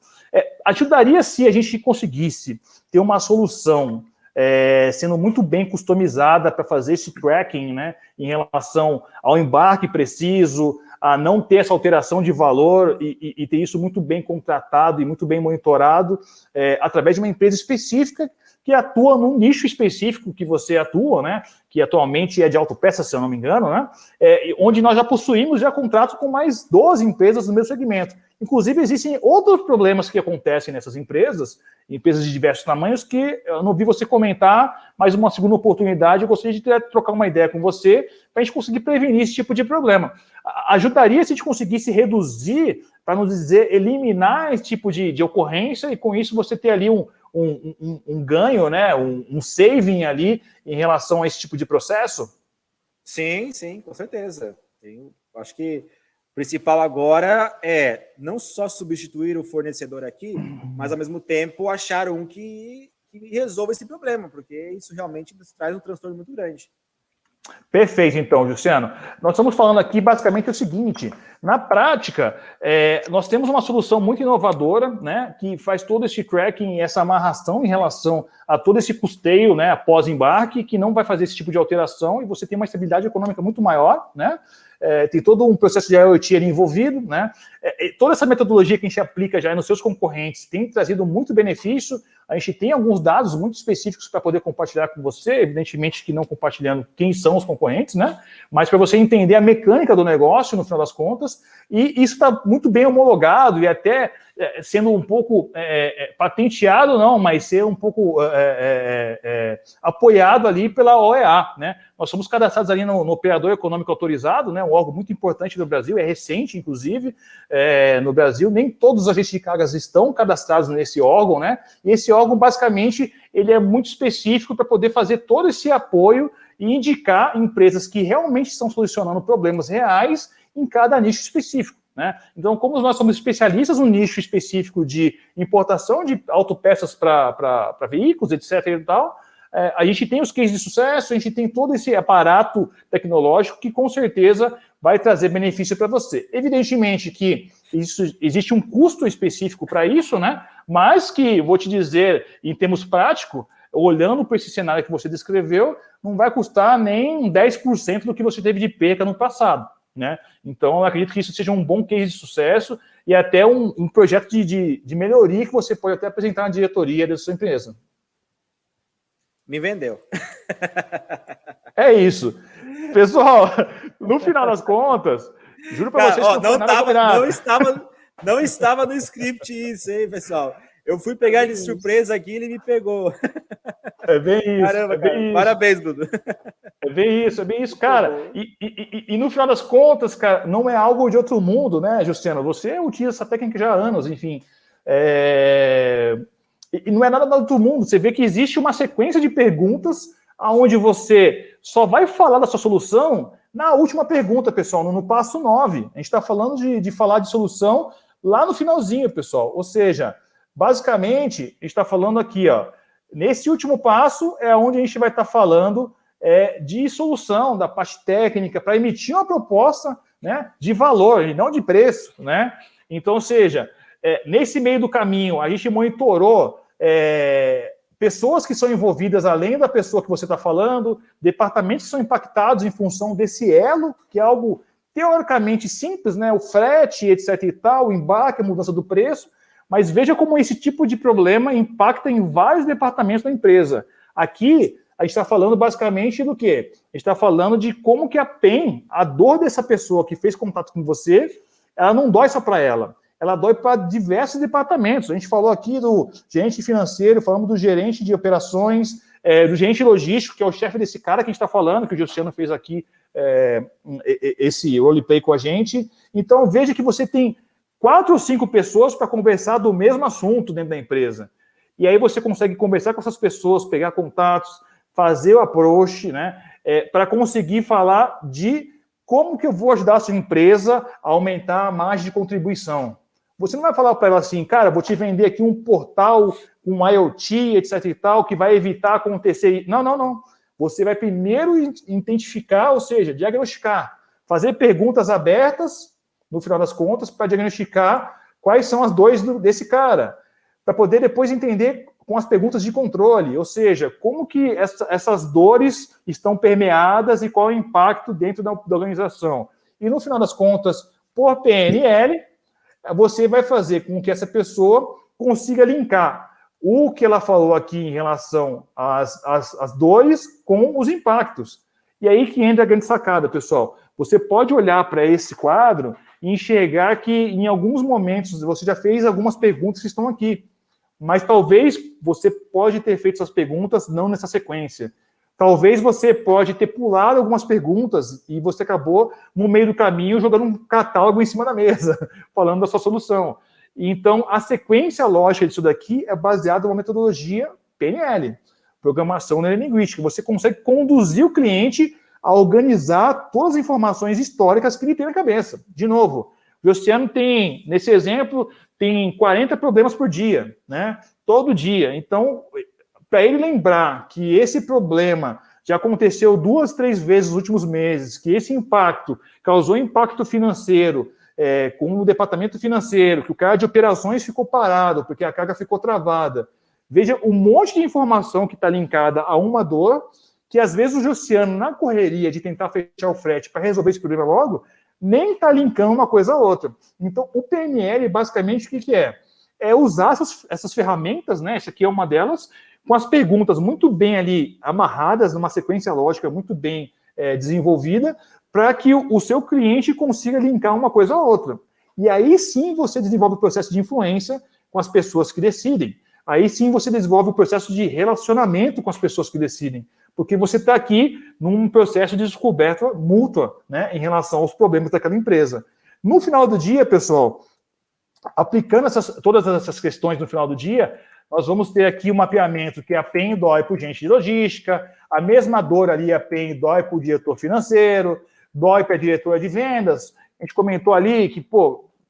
Ajudaria se a gente conseguisse ter uma solução sendo muito bem customizada para fazer esse tracking, né, em relação ao embarque preciso, a não ter essa alteração de valor e ter isso muito bem contratado e muito bem monitorado através de uma empresa específica que atua num nicho específico que você atua, né? Que atualmente é de autopeças, se eu não me engano, né? Onde nós já possuímos contratos com mais 12 empresas no mesmo segmento. Inclusive, existem outros problemas que acontecem nessas empresas de diversos tamanhos, que eu não vi você comentar, mas uma segunda oportunidade, eu gostaria de trocar uma ideia com você para a gente conseguir prevenir esse tipo de problema. Ajudaria se a gente conseguisse reduzir, para não dizer eliminar esse tipo de ocorrência, e com isso você ter ali um ganho, né, um saving ali em relação a esse tipo de processo? Sim, com certeza. Acho que o principal agora é não só substituir o fornecedor aqui, mas ao mesmo tempo achar um que resolva esse problema, porque isso realmente nos traz um transtorno muito grande. Perfeito, então, Luciano. Nós estamos falando aqui basicamente o seguinte: na prática, nós temos uma solução muito inovadora, né, que faz todo esse tracking, essa amarração em relação a todo esse custeio, né, após embarque, que não vai fazer esse tipo de alteração, e você tem uma estabilidade econômica muito maior, né? Tem todo um processo de IoT ali envolvido, né? Toda essa metodologia que a gente aplica já nos seus concorrentes tem trazido muito benefício. A gente tem alguns dados muito específicos para poder compartilhar com você, evidentemente que não compartilhando quem são os concorrentes, né? Mas para você entender a mecânica do negócio, no final das contas, e isso está muito bem homologado e até sendo um pouco patenteado, não, mas ser um pouco apoiado ali pela OEA, né? Nós somos cadastrados ali no Operador Econômico Autorizado, né? Um órgão muito importante do Brasil, é recente, inclusive, no Brasil. Nem todos os agentes de cargas estão cadastrados nesse órgão, né? E esse órgão, basicamente, ele é muito específico para poder fazer todo esse apoio e indicar empresas que realmente estão solucionando problemas reais em cada nicho específico, né? Então, como nós somos especialistas no nicho específico de importação de autopeças para veículos, etc. e tal, a gente tem os cases de sucesso, a gente tem todo esse aparato tecnológico que, com certeza, vai trazer benefício para você. Evidentemente que existe um custo específico para isso, né? Mas que, vou te dizer, em termos práticos, olhando para esse cenário que você descreveu, não vai custar nem 10% do que você teve de perca no passado, né? Então, eu acredito que isso seja um bom case de sucesso e até um projeto de melhoria que você pode até apresentar na diretoria da sua empresa. Me vendeu. É isso. Pessoal, no final das contas, juro para vocês que não estava no script isso, hein, pessoal? Eu fui pegar ele de surpresa aqui e ele me pegou. É bem isso. Caramba, cara. Isso. Parabéns, Bruno. É bem isso, cara. E no final das contas, cara, não é algo de outro mundo, né, Justiano? Você utiliza essa técnica já há anos, enfim. E não é nada do outro mundo. Você vê que existe uma sequência de perguntas onde você só vai falar da sua solução na última pergunta, pessoal, no passo 9. A gente está falando de falar de solução lá no finalzinho, pessoal. Ou seja, basicamente, a gente está falando aqui, ó, nesse último passo é onde a gente vai estar falando de solução, da parte técnica, para emitir uma proposta, né, de valor e não de preço, né? Então, ou seja, nesse meio do caminho, a gente monitorou pessoas que são envolvidas além da pessoa que você está falando, departamentos que são impactados em função desse elo, que é algo teoricamente simples, né? O frete, etc. e tal, o embarque, a mudança do preço, mas veja como esse tipo de problema impacta em vários departamentos da empresa. Aqui, a gente está falando basicamente do quê? A gente está falando de como que a PEN, a dor dessa pessoa que fez contato com você, ela não dói só para ela. Ela dói para diversos departamentos. A gente falou aqui do gerente financeiro, falamos do gerente de operações, do gerente logístico, que é o chefe desse cara que a gente está falando, que o Justiano fez aqui esse roleplay com a gente. Então, veja que você tem 4 ou 5 pessoas para conversar do mesmo assunto dentro da empresa. E aí você consegue conversar com essas pessoas, pegar contatos, fazer o approach, né, para conseguir falar de como que eu vou ajudar a sua empresa a aumentar a margem de contribuição. Você não vai falar para ela assim, cara, vou te vender aqui um portal com IoT, etc e tal, que vai evitar acontecer... Não. Você vai primeiro identificar, ou seja, diagnosticar, fazer perguntas abertas, no final das contas, para diagnosticar quais são as dores desse cara, para poder depois entender com as perguntas de controle, ou seja, como que essas dores estão permeadas e qual é o impacto dentro da organização. e no final das contas, por PNL, você vai fazer com que essa pessoa consiga linkar o que ela falou aqui em relação às dores com os impactos. E aí que entra a grande sacada, pessoal. Você pode olhar para esse quadro e enxergar que em alguns momentos você já fez algumas perguntas que estão aqui. Mas talvez você pode ter feito essas perguntas não nessa sequência. Talvez você pode ter pulado algumas perguntas e você acabou, no meio do caminho, jogando um catálogo em cima da mesa, falando da sua solução. Então, a sequência lógica disso daqui é baseada numa metodologia PNL, Programação Neurolinguística. Você consegue conduzir o cliente a organizar todas as informações históricas que ele tem na cabeça. De novo, o Josiano tem, nesse exemplo, tem 40 problemas por dia, né? Todo dia. Então, para ele lembrar que esse problema já aconteceu 2, 3 vezes nos últimos meses, que esse impacto causou impacto financeiro com o departamento financeiro, que o cara de operações ficou parado, porque a carga ficou travada. Veja um monte de informação que está linkada a uma dor, que às vezes o Josiano, na correria de tentar fechar o frete para resolver esse problema logo, nem está linkando uma coisa a outra. Então, o PNL, basicamente, o que é? É usar essas ferramentas, né? Essa aqui é uma delas, com as perguntas muito bem ali amarradas, numa sequência lógica muito bem desenvolvida, para que o seu cliente consiga linkar uma coisa a outra. E aí sim você desenvolve o processo de influência com as pessoas que decidem. Aí sim você desenvolve o processo de relacionamento com as pessoas que decidem. Porque você está aqui num processo de descoberta mútua, né, em relação aos problemas daquela empresa. No final do dia, pessoal, aplicando todas essas questões no final do dia, nós vamos ter aqui um mapeamento que a PEN dói para o gerente de logística, a mesma dor ali, a PEN dói para o diretor financeiro, dói para a diretora de vendas. A gente comentou ali que,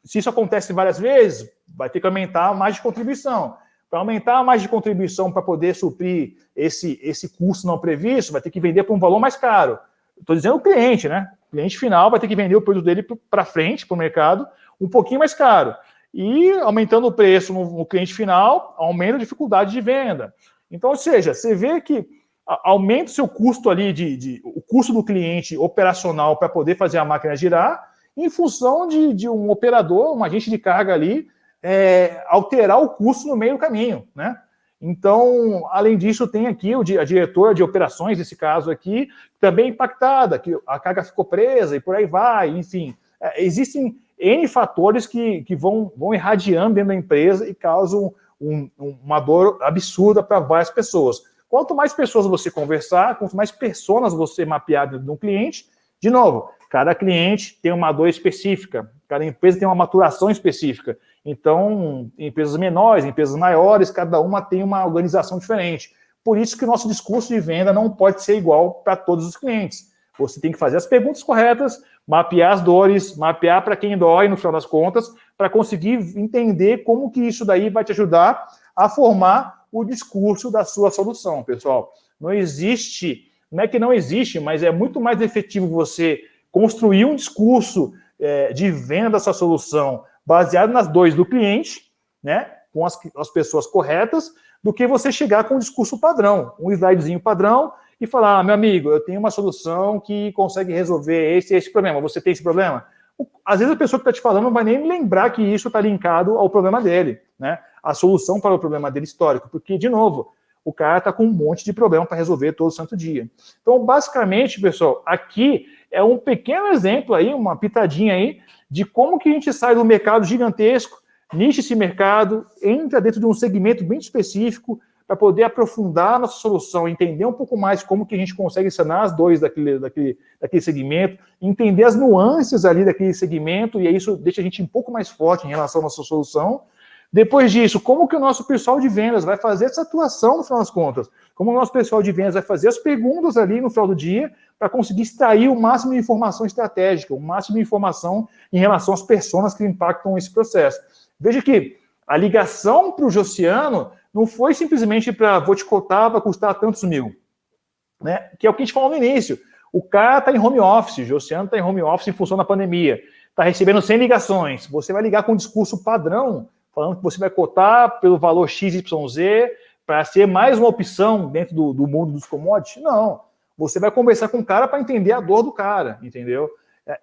se isso acontece várias vezes, vai ter que aumentar a margem de contribuição. Para aumentar a margem de contribuição para poder suprir esse custo não previsto, vai ter que vender por um valor mais caro. Estou dizendo o cliente, né? O cliente final vai ter que vender o produto dele para frente, para o mercado, um pouquinho mais caro. E aumentando o preço no cliente final, aumenta a dificuldade de venda. Então, ou seja, você vê que aumenta o seu custo ali, o custo do cliente operacional para poder fazer a máquina girar, em função de um operador, um agente de carga ali, alterar o custo no meio do caminho, né? Então, além disso, tem aqui a diretora de operações, nesse caso aqui, também impactada, que a carga ficou presa e por aí vai, enfim. Existem N fatores que vão irradiando dentro da empresa e causam uma dor absurda para várias pessoas. Quanto mais pessoas você conversar, quanto mais personas você mapear dentro de um cliente, de novo, cada cliente tem uma dor específica, cada empresa tem uma maturação específica. Então, empresas menores, empresas maiores, cada uma tem uma organização diferente. Por isso que o nosso discurso de venda não pode ser igual para todos os clientes. Você tem que fazer as perguntas corretas, mapear as dores, mapear para quem dói, no final das contas, para conseguir entender como que isso daí vai te ajudar a formar o discurso da sua solução, pessoal. Não existe, não é que não existe, mas é muito mais efetivo você construir um discurso de venda da sua solução baseado nas dores do cliente, né, com as pessoas corretas, do que você chegar com um discurso padrão, um slidezinho padrão, e falar, meu amigo, eu tenho uma solução que consegue resolver esse problema. Você tem esse problema? Às vezes a pessoa que está te falando não vai nem lembrar que isso está linkado ao problema dele, né? A solução para o problema dele histórico. Porque, de novo, o cara está com um monte de problema para resolver todo santo dia. Então, basicamente, pessoal, aqui é um pequeno exemplo aí, uma pitadinha aí, de como que a gente sai do mercado gigantesco, nicha esse mercado, entra dentro de um segmento bem específico, para poder aprofundar a nossa solução, entender um pouco mais como que a gente consegue sanar as dores daquele segmento, entender as nuances ali daquele segmento, e aí isso deixa a gente um pouco mais forte em relação à nossa solução. Depois disso, como que o nosso pessoal de vendas vai fazer essa atuação no final das contas? Como o nosso pessoal de vendas vai fazer as perguntas ali no final do dia para conseguir extrair o máximo de informação estratégica, o máximo de informação em relação às pessoas que impactam esse processo. Veja que a ligação para o Josiano não foi simplesmente para vou te cotar, vai custar tantos mil, né? Que é o que a gente falou no início. O cara está em home office, o Josiano está em home office em função da pandemia, está recebendo 100 ligações. Você vai ligar com um discurso padrão, falando que você vai cotar pelo valor XYZ para ser mais uma opção dentro do mundo dos commodities? Não. Você vai conversar com o cara para entender a dor do cara, entendeu?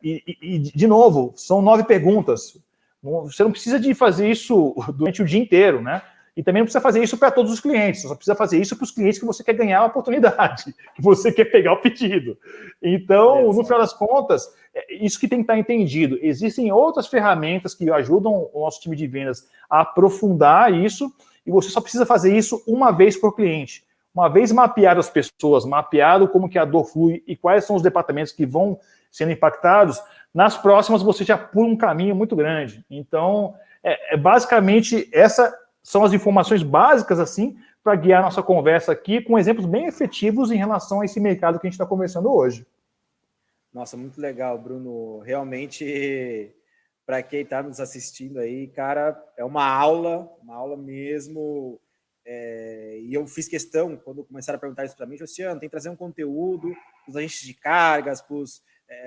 De novo, são 9 perguntas. Você não precisa de fazer isso durante o dia inteiro, né? E também não precisa fazer isso para todos os clientes, você só precisa fazer isso para os clientes que você quer ganhar a oportunidade, que você quer pegar o pedido. Então, no final das contas, isso que tem que estar entendido. Existem outras ferramentas que ajudam o nosso time de vendas a aprofundar isso, e você só precisa fazer isso uma vez por cliente. Uma vez mapeado as pessoas, mapeado como que a dor flui e quais são os departamentos que vão sendo impactados, nas próximas você já pula um caminho muito grande. Então, basicamente, essas são as informações básicas, assim, para guiar nossa conversa aqui, com exemplos bem efetivos em relação a esse mercado que a gente está conversando hoje. Nossa, muito legal, Bruno. Realmente, para quem está nos assistindo aí, cara, é uma aula mesmo. E eu fiz questão, quando começaram a perguntar isso para mim, Josiano, tem que trazer um conteúdo para os agentes de cargas,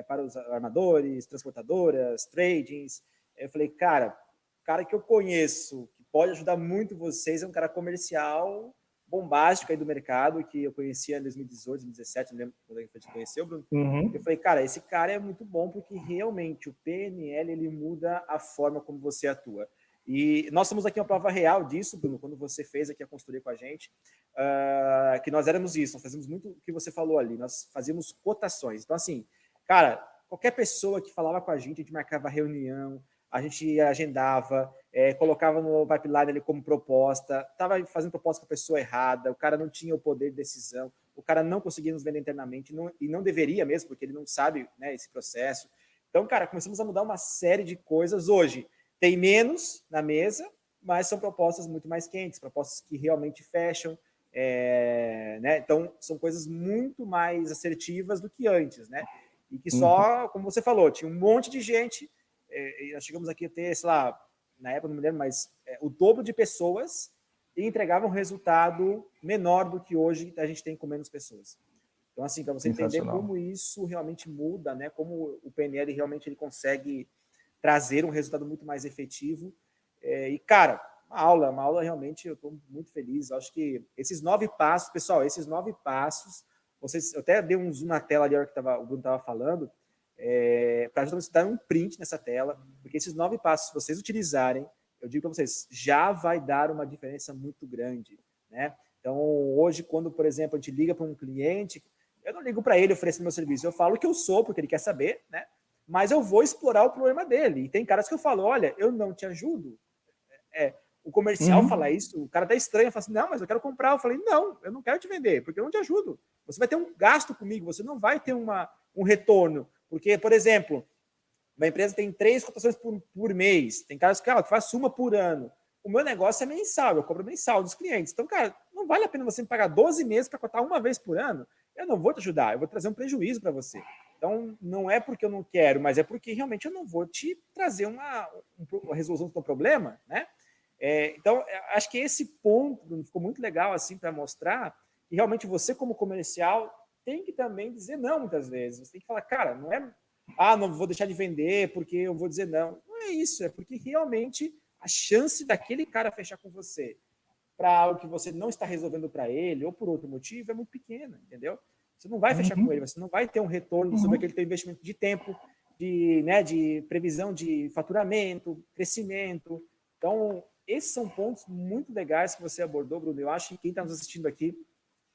para os armadores, transportadoras, tradings. Eu falei, cara, o cara que eu conheço, que pode ajudar muito vocês, é um cara comercial bombástico aí do mercado, que eu conhecia em 2018, 2017, não lembro quando a gente conheceu, Bruno. Eu falei, cara, esse cara é muito bom porque realmente o PNL, ele muda a forma como você atua. E nós estamos aqui uma prova real disso, Bruno, quando você fez aqui a consultoria com a gente, que nós éramos isso, nós fazíamos muito o que você falou ali, nós fazíamos cotações. Então, assim, cara, qualquer pessoa que falava com a gente marcava reunião, a gente agendava, colocava no pipeline ali como proposta, estava fazendo proposta com a pessoa errada, o cara não tinha o poder de decisão, o cara não conseguia nos vender internamente, e não deveria mesmo, porque ele não sabe, né, esse processo. Então, cara, começamos a mudar uma série de coisas hoje. Tem menos na mesa, mas são propostas muito mais quentes, propostas que realmente fecham, né? Então, são coisas muito mais assertivas do que antes, né? E que só, como você falou, tinha um monte de gente, nós chegamos aqui a ter, sei lá, na época não me lembro, mas o dobro de pessoas e entregavam um resultado menor do que hoje a gente tem com menos pessoas. Então, assim, para você entender como isso realmente muda, né? Como o PNL realmente ele consegue trazer um resultado muito mais efetivo. E, cara, uma aula realmente, eu estou muito feliz. Eu acho que esses 9 passos, pessoal, esses 9 passos, eu até dei um zoom na tela ali, a hora que o Bruno estava falando, para ajudar você a dar um print nessa tela, porque esses 9 passos, se vocês utilizarem, eu digo para vocês, já vai dar uma diferença muito grande, né? Então, hoje, quando, por exemplo, a gente liga para um cliente, eu não ligo para ele oferecendo meu serviço, eu falo que eu sou, porque ele quer saber, né? Mas eu vou explorar o problema dele. E tem caras que eu falo, olha, eu não te ajudo. O comercial fala isso, o cara tá estranho, fala assim, não, mas eu quero comprar. Eu falei, não, eu não quero te vender, porque eu não te ajudo. Você vai ter um gasto comigo, você não vai ter um retorno. Porque, por exemplo, uma empresa tem 3 cotações por mês, tem caras que faz uma por ano. O meu negócio é mensal, eu cobro mensal dos clientes. Então, cara, não vale a pena você me pagar 12 meses para cotar uma vez por ano. Eu não vou te ajudar, eu vou trazer um prejuízo para você. Então, não é porque eu não quero, mas é porque realmente eu não vou te trazer uma resolução do seu problema, né? Então, acho que esse ponto ficou muito legal assim para mostrar que realmente você, como comercial, tem que também dizer não muitas vezes. Você tem que falar, cara, não é, não vou deixar de vender porque eu vou dizer não. Não é isso, é porque realmente a chance daquele cara fechar com você para algo que você não está resolvendo para ele ou por outro motivo é muito pequena, entendeu? Você não vai fechar com ele, você não vai ter um retorno sobre aquele teu investimento de tempo, de previsão de faturamento, crescimento. Então, esses são pontos muito legais que você abordou, Bruno. Eu acho que quem está nos assistindo aqui,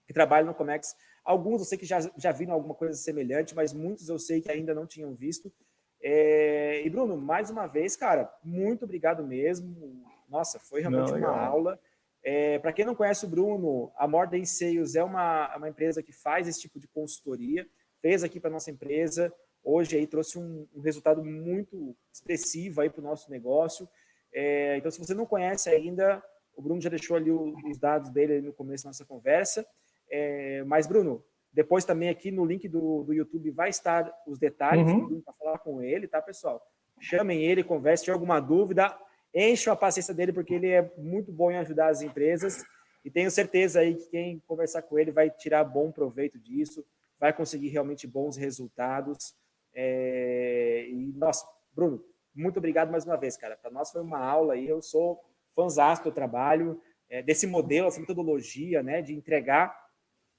que trabalha no Comex, alguns eu sei que já viram alguma coisa semelhante, mas muitos eu sei que ainda não tinham visto. E, Bruno, mais uma vez, cara, muito obrigado mesmo. Nossa, foi realmente uma aula. Para quem não conhece o Bruno, a More Than Sales é uma empresa que faz esse tipo de consultoria, fez aqui para nossa empresa, hoje aí trouxe um resultado muito expressivo aí para o nosso negócio. Então, se você não conhece ainda, o Bruno já deixou ali os dados dele no começo da nossa conversa. Mas, Bruno, depois também aqui no link do YouTube vai estar os detalhes do Bruno para falar com ele, tá, pessoal? Chamem ele, conversem, se tiver alguma dúvida, enchem a paciência dele, porque ele é muito bom em ajudar as empresas. E tenho certeza aí que quem conversar com ele vai tirar bom proveito disso, vai conseguir realmente bons resultados. E, nossa, Bruno, muito obrigado mais uma vez, cara. Para nós foi uma aula aí. Eu sou fãzão do trabalho, desse modelo, essa metodologia, né, de entregar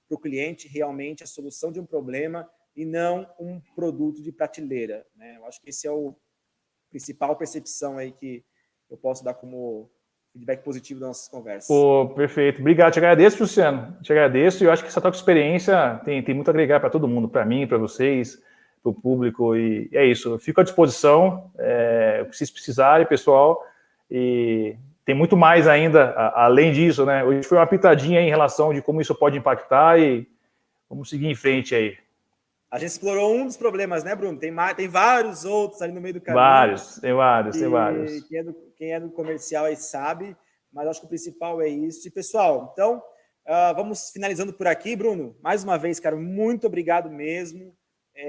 para o cliente realmente a solução de um problema e não um produto de prateleira, né? Eu acho que esse é o principal percepção aí que eu posso dar como feedback positivo das nossas conversas. Pô, perfeito. Obrigado, te agradeço, Luciano. Te agradeço e eu acho que essa tua experiência tem muito a agregar para todo mundo, para mim, para vocês, para o público, e é isso. Eu fico à disposição, o que vocês precisarem, pessoal, e tem muito mais ainda, além disso, né? Hoje foi uma pitadinha em relação de como isso pode impactar e vamos seguir em frente aí. A gente explorou um dos problemas, né, Bruno? Tem vários outros ali no meio do caminho. Tem vários. Quem é do comercial aí sabe, mas acho que o principal é isso. E, pessoal, então, vamos finalizando por aqui, Bruno. Mais uma vez, cara, muito obrigado mesmo.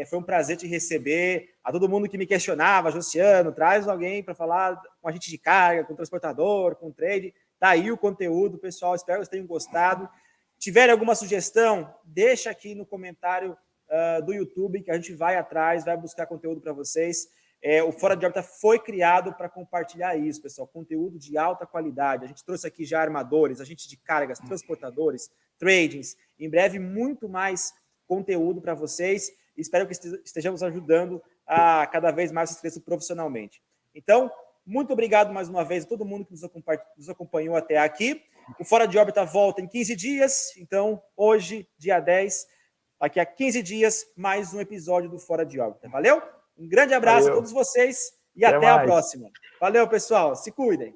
Foi um prazer te receber. A todo mundo que me questionava, Josiano, traz alguém para falar com agente de carga, com transportador, com trade. Tá aí o conteúdo, pessoal. Espero que vocês tenham gostado. Tiverem alguma sugestão, deixa aqui no comentário do YouTube, que a gente vai atrás, vai buscar conteúdo para vocês. O Fora de Órbita foi criado para compartilhar isso, pessoal, conteúdo de alta qualidade. A gente trouxe aqui já armadores, agentes de cargas, transportadores, tradings, em breve muito mais conteúdo para vocês. Espero que estejamos ajudando a cada vez mais vocês cresçam profissionalmente. Então, muito obrigado mais uma vez a todo mundo que nos acompanhou até aqui. O Fora de Órbita volta em 15 dias, então hoje, dia 10, daqui a 15 dias, mais um episódio do Fora de Órbita. Valeu? Um grande abraço a todos vocês e até a próxima. Valeu, pessoal. Se cuidem.